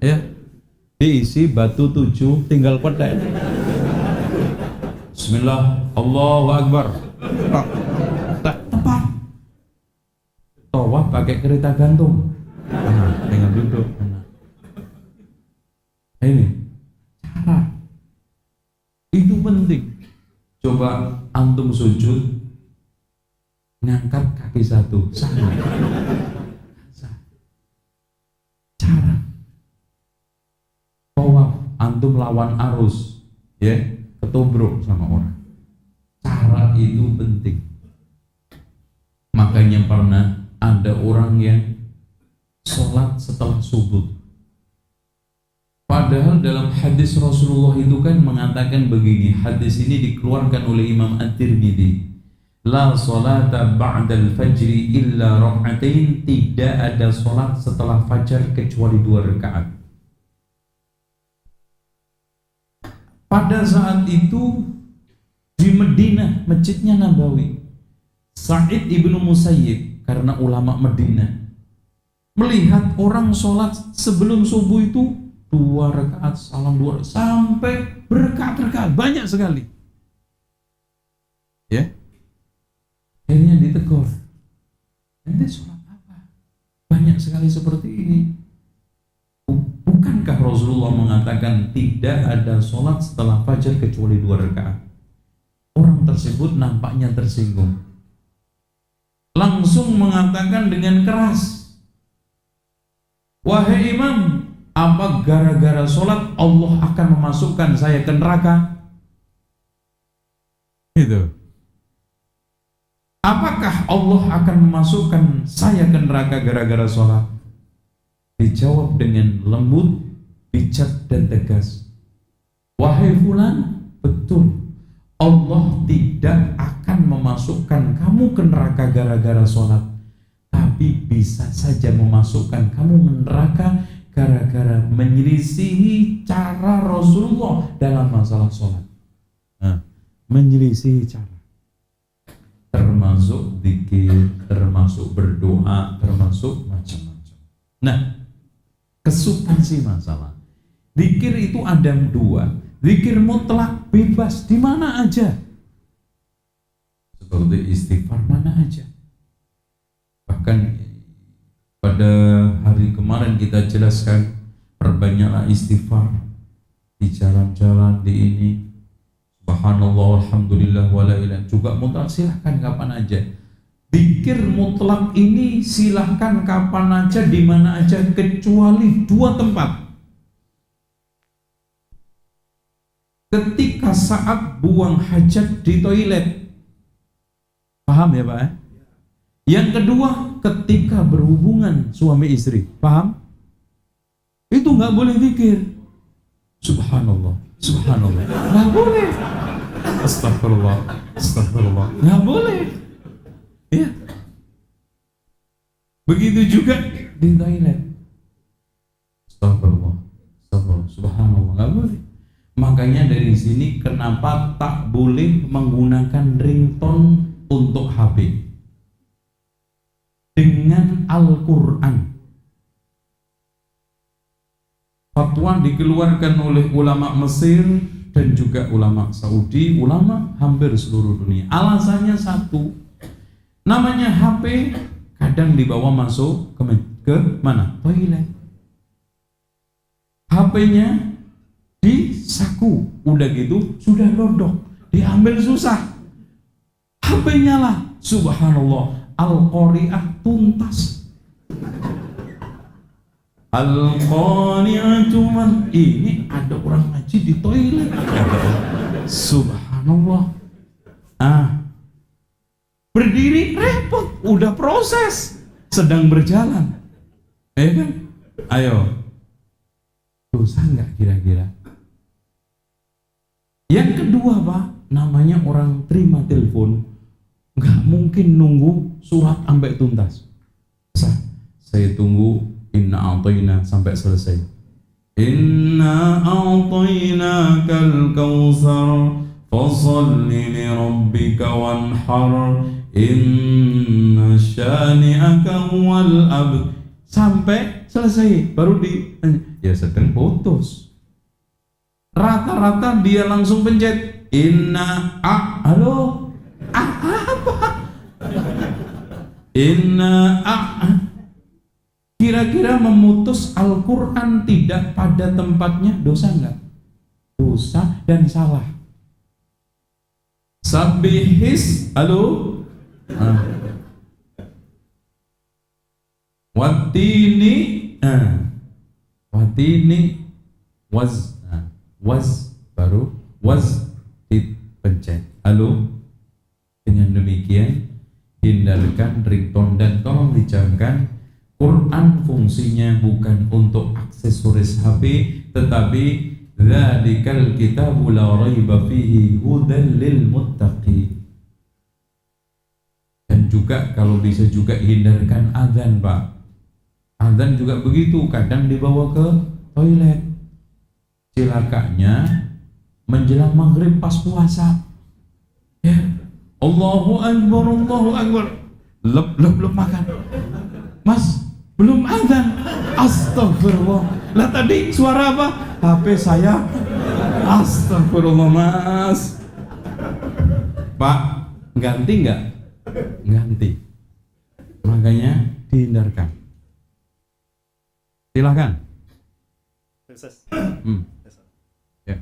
Ya, diisi batu 7, tinggal pedai. Bismillah, Allahu Akbar. Tepat. Tawaf pakai kereta gantung. Tinggal duduk. Ini cara. Itu penting. Coba antum sujud, ngangkat kaki 1, sama. Cara. Tawaf, antum lawan arus, ya, ketubruk sama orang. Cara itu penting. Makanya pernah ada orang yang sholat setelah subuh. Padahal dalam hadis Rasulullah itu kan mengatakan begini. Hadis ini dikeluarkan oleh Imam At-Tirmidzi. La salata ba'dal fajri illa rak'atain, tidak ada salat setelah fajar kecuali 2 rakaat. Pada saat itu di Madinah, masjidnya Nabawi, Sa'id ibnu Musayyib, karena ulama Madinah, melihat orang sholat sebelum subuh itu 2 rakaat, salam 2 sampai berkat-berkat banyak sekali. Ya, akhirnya ditegur, ente sholat apa? Banyak sekali seperti ini. Bukankah Rasulullah mengatakan tidak ada sholat setelah fajar kecuali 2 rakaat? Orang tersebut nampaknya tersinggung, langsung mengatakan dengan keras, wahai imam, apa gara-gara sholat Allah akan memasukkan saya ke neraka? Itu. Apakah Allah akan memasukkan saya ke neraka gara-gara sholat? Dijawab dengan lembut, bijak dan tegas, wahai fulan, betul, Allah tidak akan memasukkan kamu ke neraka gara-gara sholat, tapi bisa saja memasukkan kamu ke neraka gara-gara menyelisihi cara Rasulullah dalam masalah sholat. Nah, menyelisihi cara, termasuk zikir, termasuk berdoa, termasuk macam-macam. Nah, kesubstansi masalah zikir itu ada 2. Zikir mutlak, bebas di mana aja, seperti istighfar mana aja. Bahkan pada hari kemarin kita jelaskan, perbanyaklah istighfar di jalan-jalan, di ini, subhanallah, alhamdulillah, wala ilah. Juga mutlak, silahkan kapan aja. Zikir mutlak ini silahkan kapan aja, di mana aja, kecuali 2 tempat. Ketika saat buang hajat di toilet, paham ya Pak? Yang kedua, ketika berhubungan suami istri, paham? Itu nggak boleh zikir. Subhanallah, subhanallah, nggak boleh. Astagfirullah, astagfirullah, nggak boleh. Ya. Begitu juga di toilet. Astagfirullah, astagfirullah, subhanallah, nggak boleh. Makanya dari sini kenapa tak boleh menggunakan ringtone untuk HP dengan Al-Quran. Fatwa dikeluarkan oleh ulama Mesir dan juga ulama Saudi, ulama hampir seluruh dunia. Alasannya satu, namanya HP kadang dibawa masuk ke mana? Toilet. HP-nya di saku, udah gitu sudah lodok, diambil susah. HP-nya lah, subhanallah, Al-Qari'ah tuntas. Al-Qari'atu man, ini ada orang ngaji di toilet. Subhanallah. Berdiri repot, udah proses, sedang berjalan. Kan? Ayo. Dosa enggak kira-kira? Yang kedua Pak, namanya orang terima telepon, nggak mungkin nunggu surat sampai tuntas. Saya tunggu inna a'tayna sampai selesai. Inna a'tainakal kautsar fasholli li rabbika wanhar inna syani'aka huwal abtar. Sampai selesai baru ya sedang putus. Rata-rata dia langsung pencet halo, apa? Kira-kira memutus Al-Quran tidak pada tempatnya dosa enggak? Dosa dan salah. Sabbihis, halo, watini, baru dipencet. Halo. Dengan demikian hindarkan ringtone dan tolong dijamkan. Quran fungsinya bukan untuk aksesoris HP, tetapi dzalikal kitabu la raiba fihi hudan lil muttaqin. Dan juga kalau bisa juga hindarkan azan, Pak. Azan juga begitu, kadang dibawa ke toilet. Celakanya menjelang maghrib pas puasa. Ya, Allahu Akbar, Allahu Akbar. Lep makan. Mas, belum azan. Astagfirullah. Lah tadi suara apa? HP saya. Astagfirullah, Mas. Pak, ganti nggak? Ganti. Makanya dihindarkan. Silakan. Ya.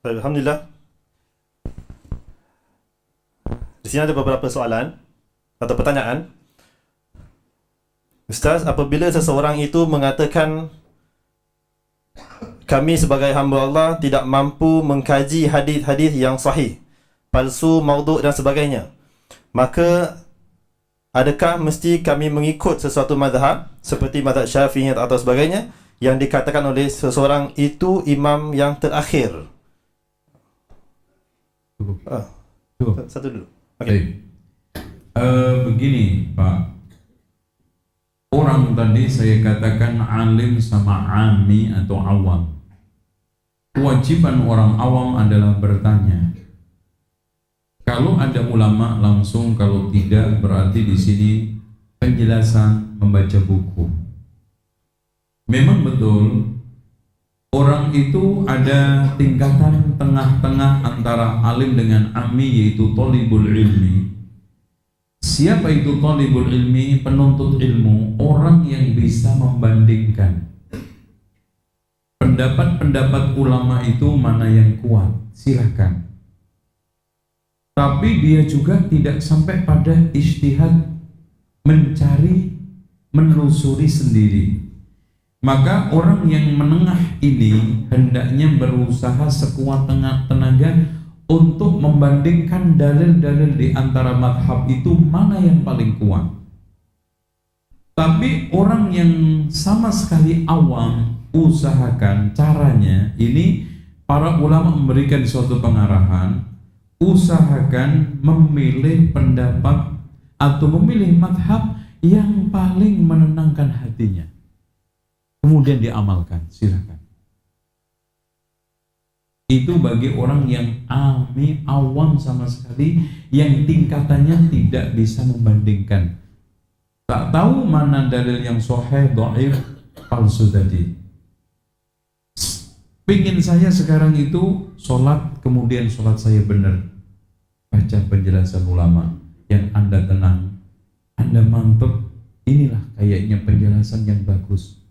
Alhamdulillah. Di sini ada beberapa soalan atau pertanyaan. Ustaz, apabila seseorang itu mengatakan kami sebagai hamba Allah tidak mampu mengkaji hadis-hadis yang sahih, palsu, maudhu' dan sebagainya, maka adakah mesti kami mengikut sesuatu mazhab seperti mazhab Syafi'i atau sebagainya yang dikatakan oleh seseorang itu imam yang terakhir? Cukup. Satu dulu. Okay. Begini, Pak. Orang tadi saya katakan alim sama ami atau awam. Kewajiban orang awam adalah bertanya. Kalau ada ulama langsung, kalau tidak berarti di sini penjelasan membaca buku. Memang betul orang itu ada tingkatan tengah-tengah antara alim dengan ami, yaitu thalibul ilmi. Siapa itu thalibul ilmi? Penuntut ilmu, orang yang bisa membandingkan pendapat-pendapat ulama itu mana yang kuat, silakan. Tapi dia juga tidak sampai pada ijtihad mencari, menelusuri sendiri. Maka orang yang menengah ini hendaknya berusaha sekuat tenaga untuk membandingkan dalil-dalil di antara madhab itu mana yang paling kuat. Tapi orang yang sama sekali awam, usahakan caranya ini, para ulama memberikan suatu pengarahan, usahakan memilih pendapat atau memilih madhab yang paling menenangkan hatinya, kemudian diamalkan. Silakan. Itu bagi orang yang awam sama sekali, yang tingkatannya tidak bisa membandingkan, tak tahu mana dalil yang sahih, dhaif, palsu tadi. Pingin saya sekarang itu sholat, kemudian sholat saya benar, baca penjelasan ulama yang Anda tenang, Anda mantap, inilah kayaknya penjelasan yang bagus.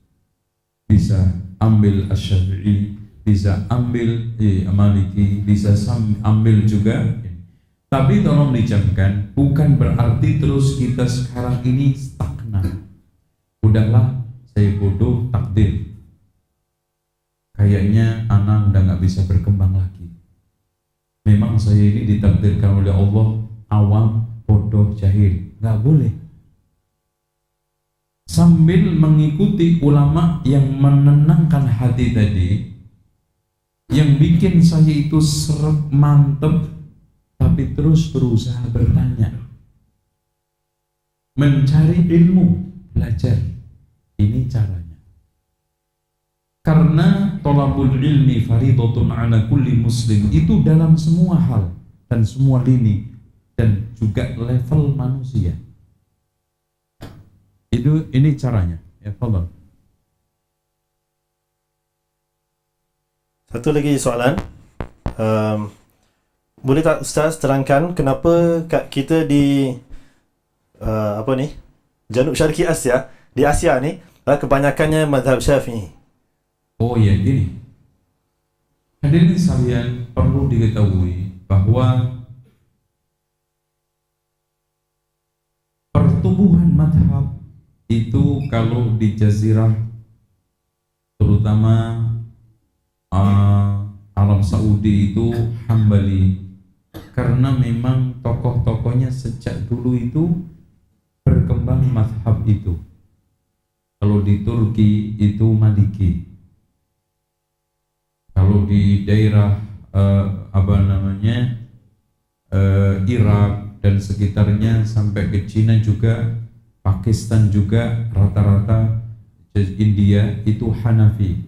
Bisa ambil Asy-Syafi'i, bisa ambil Maliki, bisa ambil juga. Tapi tolong dicamkan, bukan berarti terus kita sekarang ini stagnan. Udahlah, saya bodoh, takdir. Kayaknya anak udah gak bisa berkembang lagi. Memang saya ini ditakdirkan oleh Allah awam, bodoh, jahil. Gak boleh. Sambil mengikuti ulama yang menenangkan hati tadi, yang bikin saya itu seret, mantep, tapi terus berusaha bertanya, mencari ilmu, belajar. Ini caranya. Karena thalabul ilmi faridatun ala kulli muslim, itu dalam semua hal dan semua lini dan juga level manusia. Ini caranya. Ya, fadhal. Satu lagi soalan. Boleh tak Ustaz terangkan kenapa kita di Janub Syarqi Asia, di Asia ni kebanyakannya mazhab Syafi'i? Oh ya, gini. Hadirin sekalian, perlu diketahui bahwa pertumbuhan madhab itu kalau di Jazirah, terutama Arab Saudi itu Hambali, karena memang tokoh-tokohnya sejak dulu itu berkembang madhab itu. Kalau di Turki itu Maliki, kalau di daerah Irak dan sekitarnya sampai ke Cina juga, Pakistan juga, rata-rata India itu Hanafi.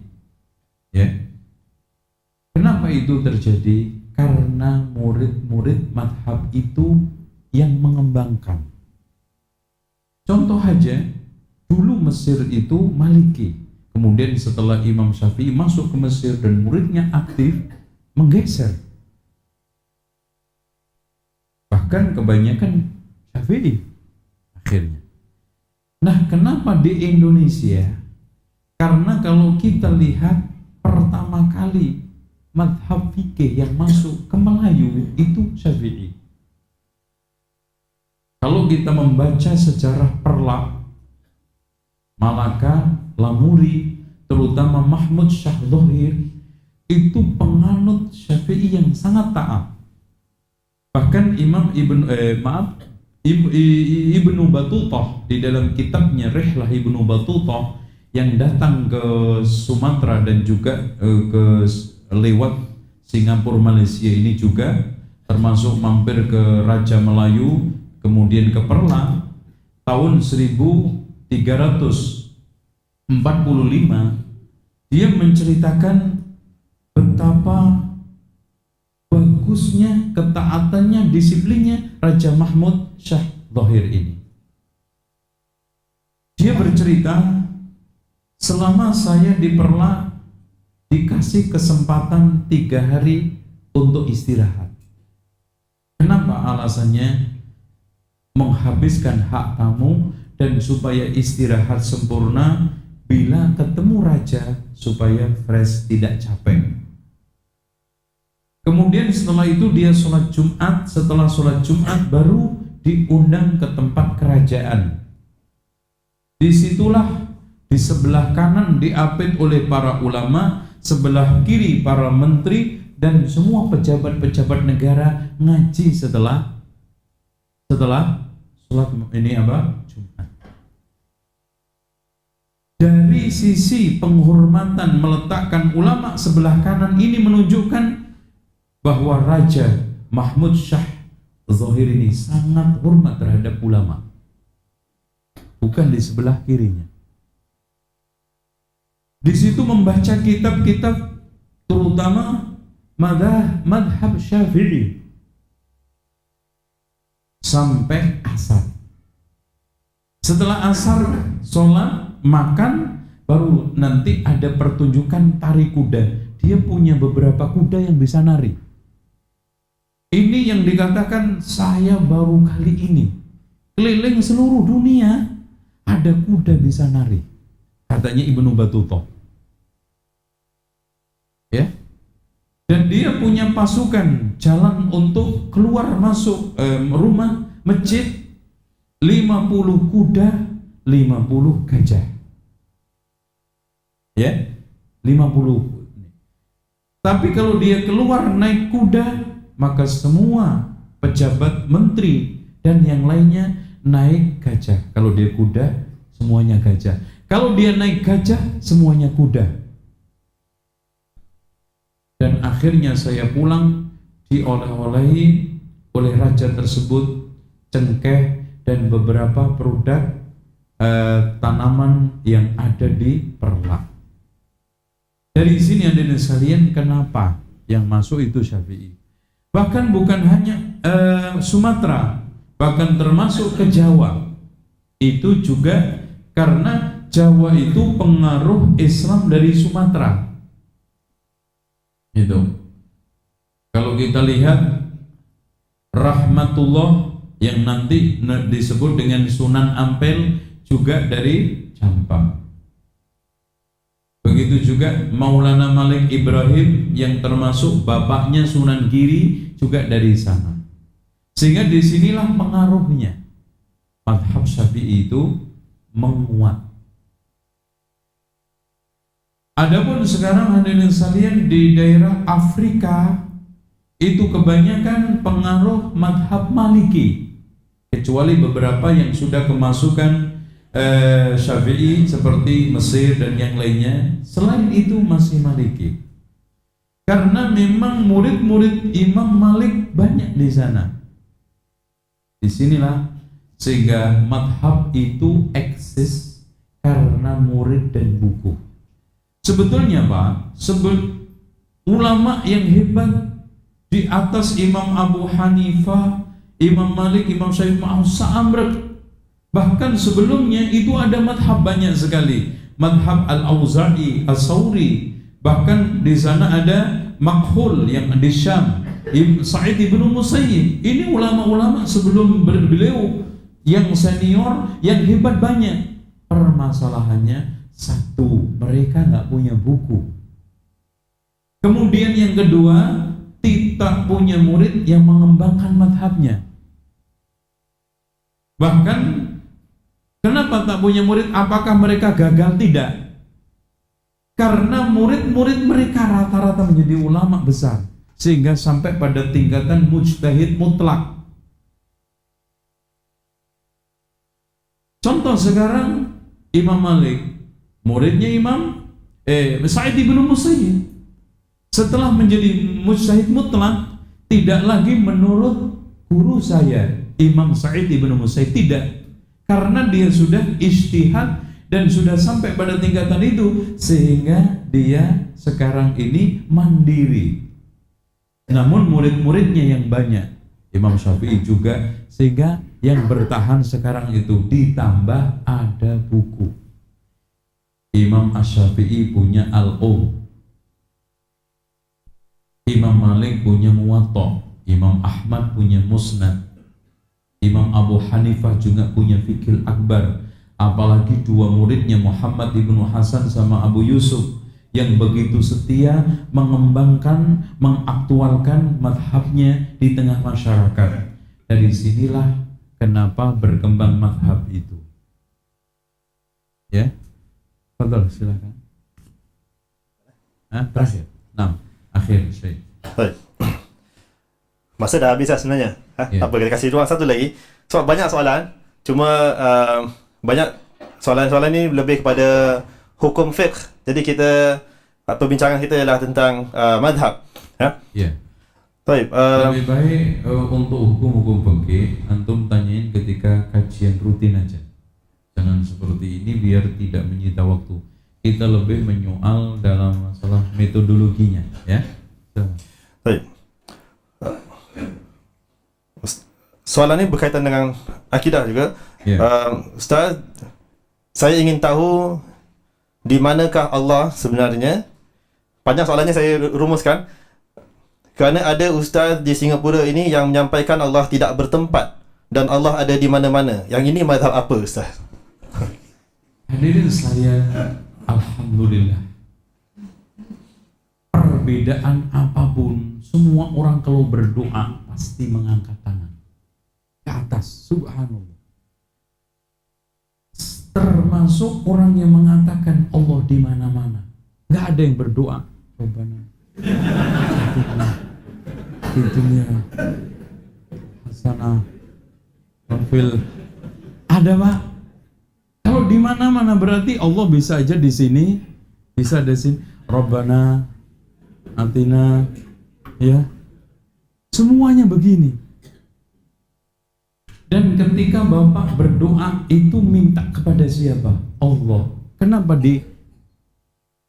Ya. Kenapa itu terjadi? Karena murid-murid madhab itu yang mengembangkan. Contoh aja, dulu Mesir itu Maliki. Kemudian setelah Imam Syafi'i masuk ke Mesir dan muridnya aktif, menggeser. Bahkan kebanyakan Syafi'i akhirnya. Nah, kenapa di Indonesia? Karena kalau kita lihat pertama kali madhab fikih yang masuk ke Melayu itu Syafi'i. Kalau kita membaca sejarah Perlak, Malaka, Lamuri, terutama Mahmud Syah Dhohir, itu penganut Syafi'i yang sangat taat. Bahkan Ibnu Battutah di dalam kitabnya Rihlah Ibnu Battutah yang datang ke Sumatera dan juga lewat Singapura Malaysia ini juga, termasuk mampir ke Raja Melayu, kemudian ke Perla tahun 1345, dia menceritakan betapa bagusnya ketaatannya, disiplinnya Raja Mahmud Syah Dhohir ini. Dia bercerita, selama saya di Perla dikasih kesempatan 3 hari untuk istirahat. Kenapa? Alasannya menghabiskan hak tamu dan supaya istirahat sempurna, bila ketemu raja supaya fresh, tidak capek. Kemudian setelah itu dia sholat Jumat, setelah sholat Jumat baru diundang ke tempat kerajaan. Disitulah di sebelah kanan diapit oleh para ulama, sebelah kiri para menteri dan semua pejabat-pejabat negara ngaji setelah sholat Jumat. Dari sisi penghormatan meletakkan ulama sebelah kanan ini menunjukkan bahwa Raja Mahmud Syah Dhohir ini sangat hormat terhadap ulama, bukan di sebelah kirinya. Di situ membaca kitab-kitab terutama madhab Syafi'i sampai asar. Setelah asar sholat, makan, baru nanti ada pertunjukan tari kuda. Dia punya beberapa kuda yang bisa nari. Ini yang dikatakan, saya baru kali ini keliling seluruh dunia ada kuda bisa nari, katanya Ibnu Battutah. Ya. Dan dia punya pasukan jalan untuk keluar masuk rumah masjid, 50 kuda, 50 gajah. Ya, 50. Tapi kalau dia keluar naik kuda, maka semua pejabat, menteri dan yang lainnya naik gajah. Kalau dia kuda, semuanya gajah. Kalau dia naik gajah, semuanya kuda. Dan akhirnya saya pulang dioleh-olehi oleh raja tersebut cengkeh dan beberapa produk tanaman yang ada di Perla. Dari sini ada sekalian, kenapa yang masuk itu Syafi'i? Bahkan bukan hanya Sumatera, bahkan termasuk ke Jawa. Itu juga karena Jawa itu pengaruh Islam dari Sumatera. Itu. Kalau kita lihat Rahmatullah yang nanti disebut dengan Sunan Ampel juga dari Jampang. Begitu juga Maulana Malik Ibrahim yang termasuk bapaknya Sunan Giri juga dari sana. Sehingga disinilah pengaruhnya madhab Syafi'i itu menguat. Adapun sekarang hadirin sekalian di daerah Afrika itu kebanyakan pengaruh madhab Maliki, kecuali beberapa yang sudah kemasukan Syafi'i seperti Mesir dan yang lainnya. Selain itu masih Maliki. Karena memang murid-murid Imam Malik banyak di sana. Disinilah sehingga madhab itu eksis karena murid dan buku. Sebetulnya Pak, ulama yang hebat di atas Imam Abu Hanifah, Imam Malik, Imam Syafi'i, Sa'amrek. Bahkan sebelumnya itu ada madhab banyak sekali. Madhab Al-Auza'i, As-Sawri. Bahkan di sana ada Makhul yang di Syam, Sa'id ibn Musayyib. Ini ulama-ulama sebelum beliau yang senior, yang hebat banyak. Permasalahannya satu, mereka nggak punya buku. Kemudian yang kedua, tidak punya murid yang mengembangkan madhabnya. Bahkan kenapa tak punya murid? Apakah mereka gagal? Tidak. Karena murid-murid mereka rata-rata menjadi ulama besar, sehingga sampai pada tingkatan mujtahid mutlak. Contoh sekarang Imam Malik, muridnya Sa'id ibn Musayyib. Setelah menjadi mujtahid mutlak, tidak lagi menurut guru saya Imam Sa'id ibn Musayyib, tidak. Karena dia sudah ijtihad dan sudah sampai pada tingkatan itu, sehingga dia sekarang ini mandiri. Namun murid-muridnya yang banyak, Imam Syafi'i juga, sehingga yang bertahan sekarang itu ditambah ada buku. Imam Asy-Syafi'i punya Al-Um, Imam Malik punya Muwatta, Imam Ahmad punya Musnad, Imam Abu Hanifah juga punya Fiqhul Akbar. Apalagi dua muridnya Muhammad ibnu Hasan sama Abu Yusuf yang begitu setia mengembangkan, mengaktualkan madhabnya di tengah masyarakat. Dari sinilah kenapa berkembang madhab itu. Ya, Fadal, silakan. Terakhir. Akhir Syekh. Baik. Masa dah habis lah sebenarnya. Ya. Tak apa, kita kasih ruang satu lagi. Sebab banyak soalan. Cuma banyak soalan-soalan ni lebih kepada hukum fiqh. Jadi kita perbincangan kita ialah tentang madhab. Ya. Baik. Lebih baik untuk hukum-hukum fikih antum tanyain ketika kajian rutin aja. Jangan seperti ini biar tidak menyita waktu. Kita lebih menyoal dalam masalah metodologinya, ya. Baik. Soalan ini berkaitan dengan akidah juga. Ustaz, saya ingin tahu di manakah Allah sebenarnya. Panjang soalannya, saya rumuskan. Kerana ada ustaz di Singapura ini yang menyampaikan Allah tidak bertempat dan Allah ada di mana-mana. Yang ini mazhab apa, Ustaz? Hadirin sekalian, alhamdulillah. Perbedaan apapun, semua orang kalau berdoa pasti mengangkat tangan ke atas, subhanallah. Termasuk orang yang mengatakan Allah di mana-mana. Enggak ada yang berdoa, Rabbana Atina hasanah wa fil. Ada Pak. Kalau di mana-mana berarti Allah bisa aja di sini, bisa di sini. Rabbana Atina, ya. Semuanya begini. Dan ketika Bapak berdoa itu minta kepada siapa? Allah. Kenapa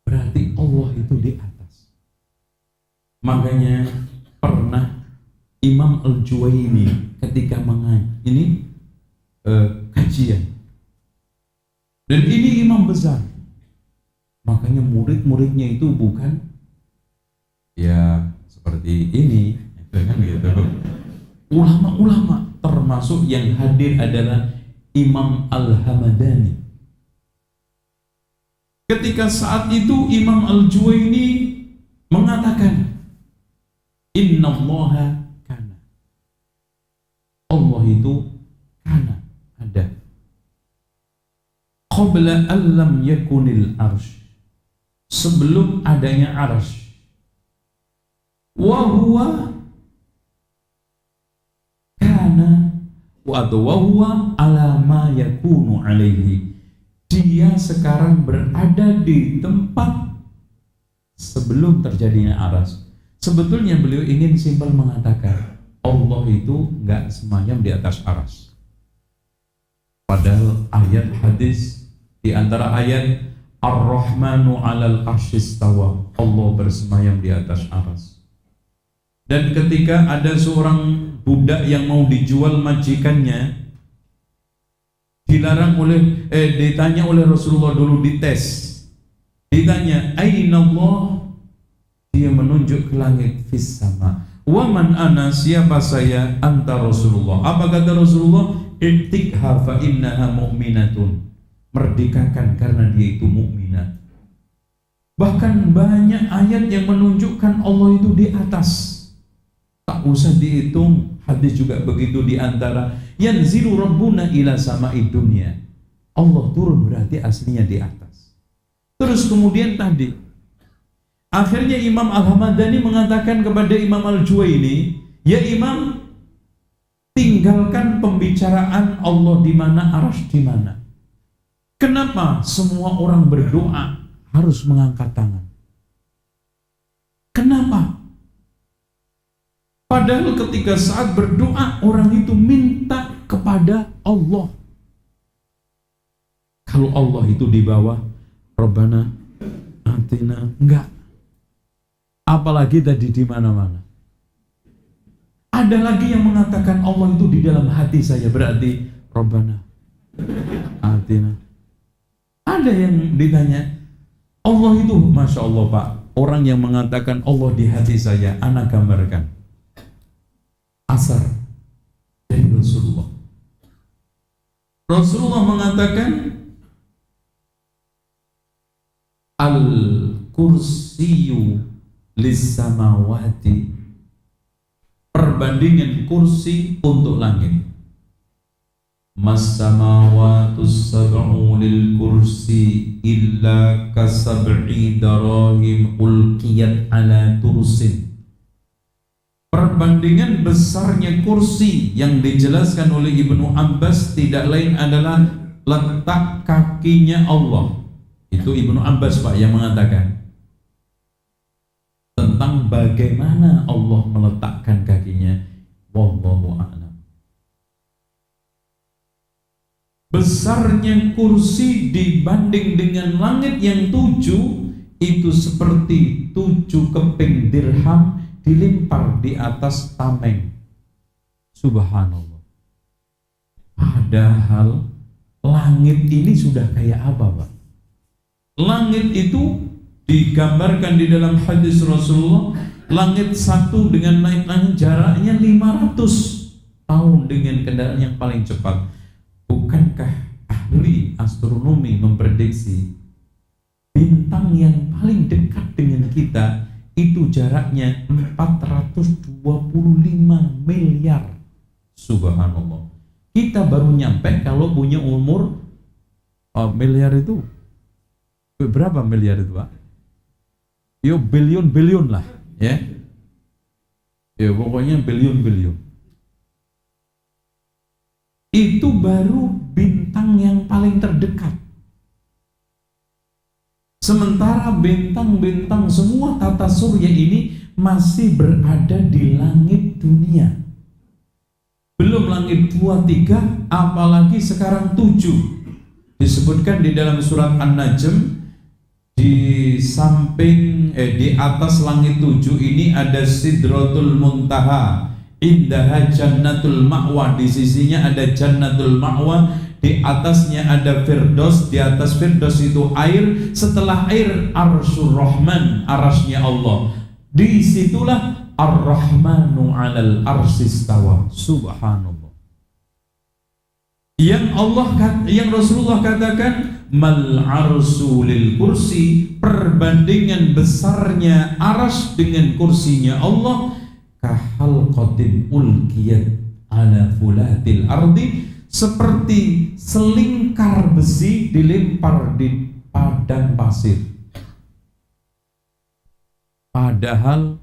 berarti Allah itu di atas. Makanya pernah Imam Al-Juwaini ketika ini kajian. Dan ini imam besar. Makanya murid-muridnya itu bukan ya seperti ini, kan gitu. Ulama-ulama, termasuk yang hadir adalah Imam Al-Hamadani. Ketika saat itu Imam Al-Juwaini mengatakan, Innallaha kana. Allah itu kana, ada. Qabla allam yakunil arsh, sebelum adanya arsh. Wa huwa kana wa huwa ala ma yakunu alaihi. Dia sekarang berada di tempat sebelum terjadinya arsh. Sebetulnya beliau ingin simpel mengatakan Allah itu nggak semayam di atas aras. Padahal ayat hadis di antara ayat Ar-Rahmanu 'alal 'arsyistawa, Allah bersemayam di atas aras. Dan ketika ada seorang budak yang mau dijual majikannya, ditanya oleh Rasulullah dulu, dites. Ditanya, "Aina Allah?" Dia menunjuk ke langit, "Fis sama." "Wa man ana?" Siapa saya? "Anta Rasulullah." Apa kata Rasulullah? "I'tikha fa innaha mu'minatun." Merdekakan karena dia itu mukminat. Bahkan banyak ayat yang menunjukkan Allah itu di atas. Tak usah dihitung, hadis juga begitu di antara. Yanzilu rabbuna ila sama'id dunya. Allah turun berarti aslinya di atas. Terus kemudian tadi akhirnya Imam Al-Hamadani mengatakan kepada Imam Al-Juwaini, "Ya Imam, tinggalkan pembicaraan Allah di mana, arasy di mana. Kenapa semua orang berdoa harus mengangkat tangan? Kenapa? Padahal ketika saat berdoa orang itu minta kepada Allah. Kalau Allah itu di bawah, Rabbana atina, enggak. Apalagi tadi di mana-mana. Ada lagi yang mengatakan Allah itu di dalam hati saya, berarti Rabbana atina. Ada yang ditanya, Allah itu, Masya Allah Pak, orang yang mengatakan Allah di hati saya, anak gambarkan asar dari Rasulullah. Rasulullah mengatakan al-kursiyu lis-samawati, perbandingan kursi untuk langit. Mas-samawatus sab'u lil kursi illa kasab'i darahim ulqiyat ala tursin. Perbandingan besarnya kursi yang dijelaskan oleh Ibnu Abbas tidak lain adalah letak kakinya Allah. Itu Ibnu Abbas Pak yang mengatakan tentang bagaimana Allah meletakkan kakinya. Wallahu a'lam. Besarnya kursi dibanding dengan langit yang 7 itu seperti 7 keping dirham dilimpar di atas tameng. Subhanallah. Padahal langit ini sudah kayak apa Pak? Langit itu digambarkan di dalam hadis Rasulullah, langit satu dengan langit jaraknya 500 tahun dengan kendaraan yang paling cepat. Bukankah ahli astronomi memprediksi bintang yang paling dekat dengan kita itu jaraknya 425 miliar. Subhanallah. Kita baru nyampe kalau punya umur miliar itu berapa miliar itu Pak? Yo billion lah ya. Ya pokoknya billion. Itu baru bintang yang paling terdekat. Sementara bintang-bintang semua tata surya ini masih berada di langit dunia. Belum langit 2, 3, apalagi sekarang 7. Disebutkan di dalam surat An-Najm, di samping di atas langit 7 ini ada Sidratul Muntaha, indaha jannatul ma'wa, di sisinya ada jannatul ma'wa, di atasnya ada firdaus, di atas firdaus itu air, setelah air arsyur rahman, arasnya Allah, di situlah ar-rahmanu 'alal arsyistawa. Subhanallah. Yang Rasulullah katakan mal arsu lil kursi, perbandingan besarnya aras dengan kursinya Allah, kahalqatin ulqiyat ala fulatil ardi, seperti selingkar besi dilempar di padang pasir. Padahal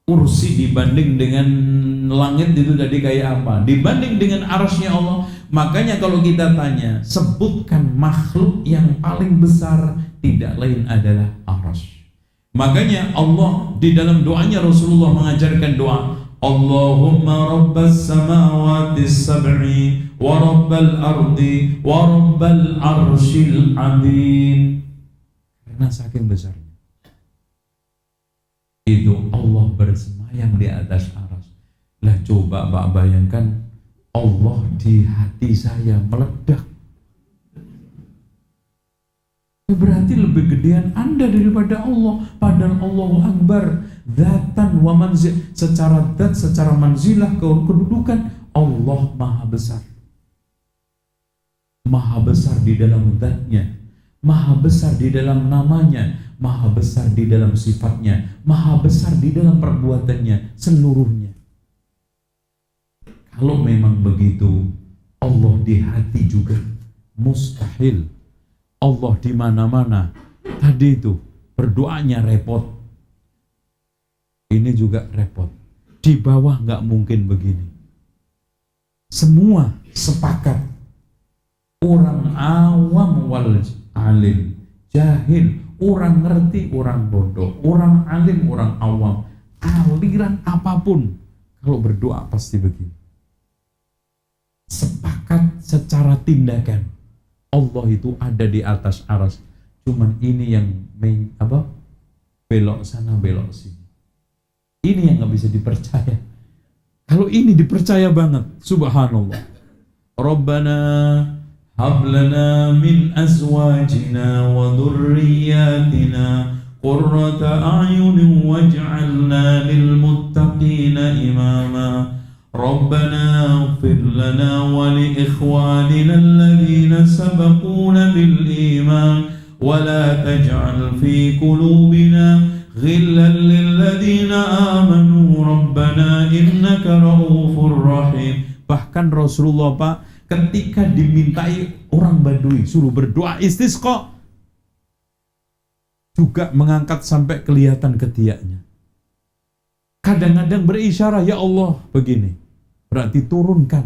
kursi dibanding dengan langit itu tadi kayak apa? Dibanding dengan arasnya Allah. Makanya kalau kita tanya, sebutkan makhluk yang paling besar, tidak lain adalah aras. Makanya Allah di dalam doanya Rasulullah mengajarkan doa Allahumma rabbas samawati sab'i wa rabbal ardi wa rabbal arshil azim. Karena saking besarnya itu Allah bersemayam di atas aras. Lah coba Pak bayangkan Allah di hati saya meledak. Berarti lebih gedean Anda daripada Allah. Padahal Allahu Akbar dzatan wa manzil, secara dzat, secara manzilah, kedudukan Allah maha besar. Maha besar di dalam dzatnya, maha besar di dalam namanya, maha besar di dalam sifatnya, maha besar di dalam perbuatannya seluruhnya. Kalau memang begitu, Allah di hati juga mustahil. Allah di mana-mana. Tadi itu berdoanya repot. Ini juga repot. Di bawah nggak mungkin begini. Semua sepakat. Orang awam wal alim, jahil, orang ngerti, orang bodoh, orang alim, orang awam, aliran apapun, kalau berdoa pasti begini. Sepakat secara tindakan. Allah itu ada di atas aras. Cuman ini yang belok sana belok sini. Ini yang nggak bisa dipercaya. Kalau ini dipercaya banget, subhanallah. Rabbana hablana min azwajina wa dhurriyyatina qurrata a'yunin waj'alna lil muttaqina imama. Rabbana ighfir lana wa li ikhwanina alladhina sabaquna bil iman wa la taj'al fi qulubina ghillan lil ladzina amanu rabbana innaka raufur rahim. Bahkan Rasulullah Pak ketika dimintai orang Badui suruh berdoa istisqa juga mengangkat sampai kelihatan ketiaknya. Kadang-kadang berisyarah, ya Allah begini, berarti turunkan.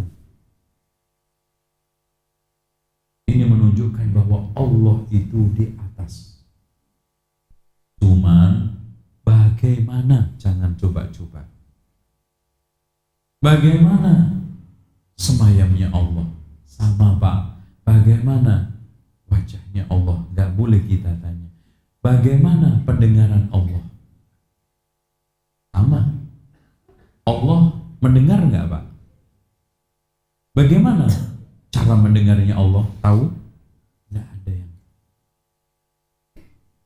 Ini menunjukkan bahwa Allah itu di atas. Cuman bagaimana, jangan coba-coba. Bagaimana semayamnya Allah? Sama Pak, bagaimana wajahnya Allah? Gak boleh kita tanya. Bagaimana pendengaran Allah? Sama. Allah mendengar nggak Pak? Bagaimana cara mendengarnya Allah? Tahu? Nggak ada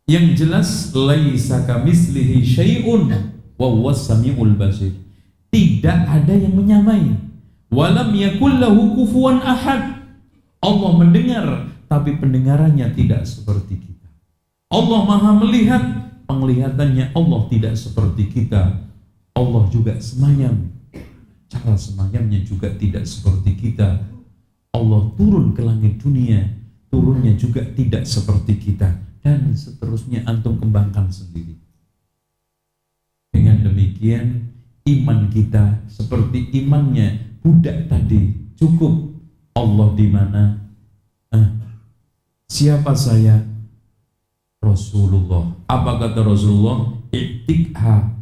yang jelas laisa kamitslihi syai'un wa huwas samiul basir. Tidak ada yang menyamai. Walam yakul lahu kufuwan ahad. Allah mendengar, tapi pendengarannya tidak seperti kita. Allah Maha melihat, penglihatannya Allah tidak seperti kita. Allah juga semayam, cara semayamnya juga tidak seperti kita. Allah turun ke langit dunia, turunnya juga tidak seperti kita. Dan seterusnya antum kembangkan sendiri. Dengan demikian iman kita seperti imannya budak tadi, cukup Allah di mana? Siapa saya? Rasulullah. Apa kata Rasulullah? I'tikha,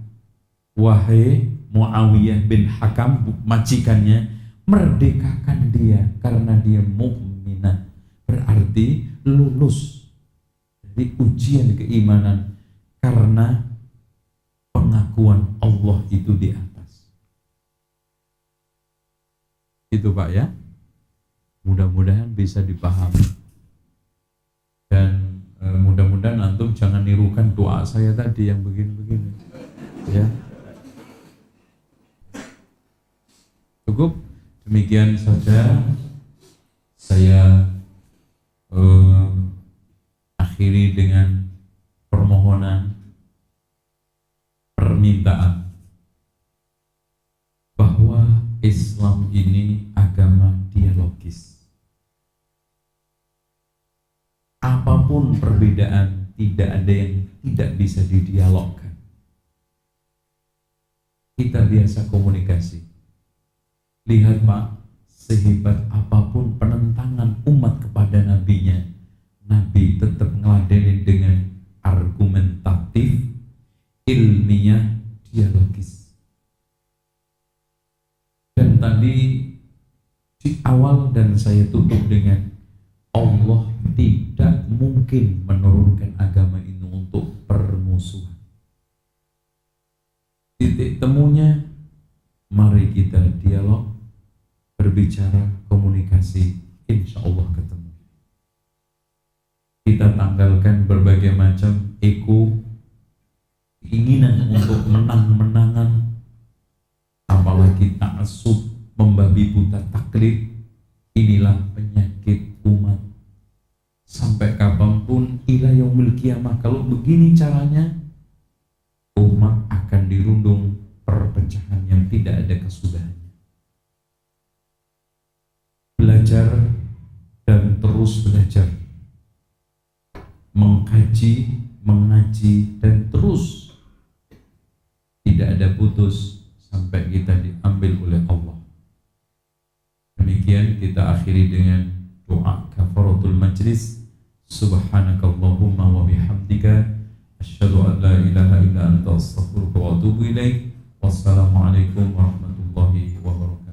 wahai Muawiyah bin Hakam, majikannya, merdekakan dia karena dia mukminah. Berarti lulus dari ujian keimanan karena pengakuan Allah itu di atas. Itu Pak ya. Mudah-mudahan bisa dipahami. Dan mudah-mudahan antum jangan nirukan doa saya tadi yang begini-begini. Ya. Cukup demikian saja saya akhiri dengan permohonan, permintaan bahwa Islam ini agama dialogis. Apapun perbedaan, tidak ada yang tidak bisa didialogkan. Kita biasa komunikasi. Lihat Pak, sehebat apapun penentangan umat kepada nabinya, Nabi tetap ngeladenin dengan argumentatif, ilmiah dialogis. Dan tadi di awal dan saya tutup dengan Allah tidak mungkin menurunkan agama ini untuk permusuhan. Titik temunya, mari kita dialog, berbicara, komunikasi, insya Allah ketemu. Kita tanggalkan berbagai macam ego, keinginan untuk menang-menangan, apalagi ta'assub, membabi buta taklid. Inilah penyakit umat. Sampai kapanpun ila yaumil qiyamah, kalau begini caranya, umat akan dirundung perpecahan yang tidak ada kesudahannya. Belajar dan terus belajar, mengkaji, mengaji, dan terus tidak ada putus sampai kita diambil oleh Allah. Demikian kita akhiri dengan doa kafaratul majlis. Subhanakallahumma wa bihamdika asyhadu an la ilaha illa anta astaghfiruka wa atubu ilaik. Wassalamualaikum warahmatullahi wabarakatuh.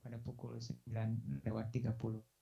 pada pukul 9:30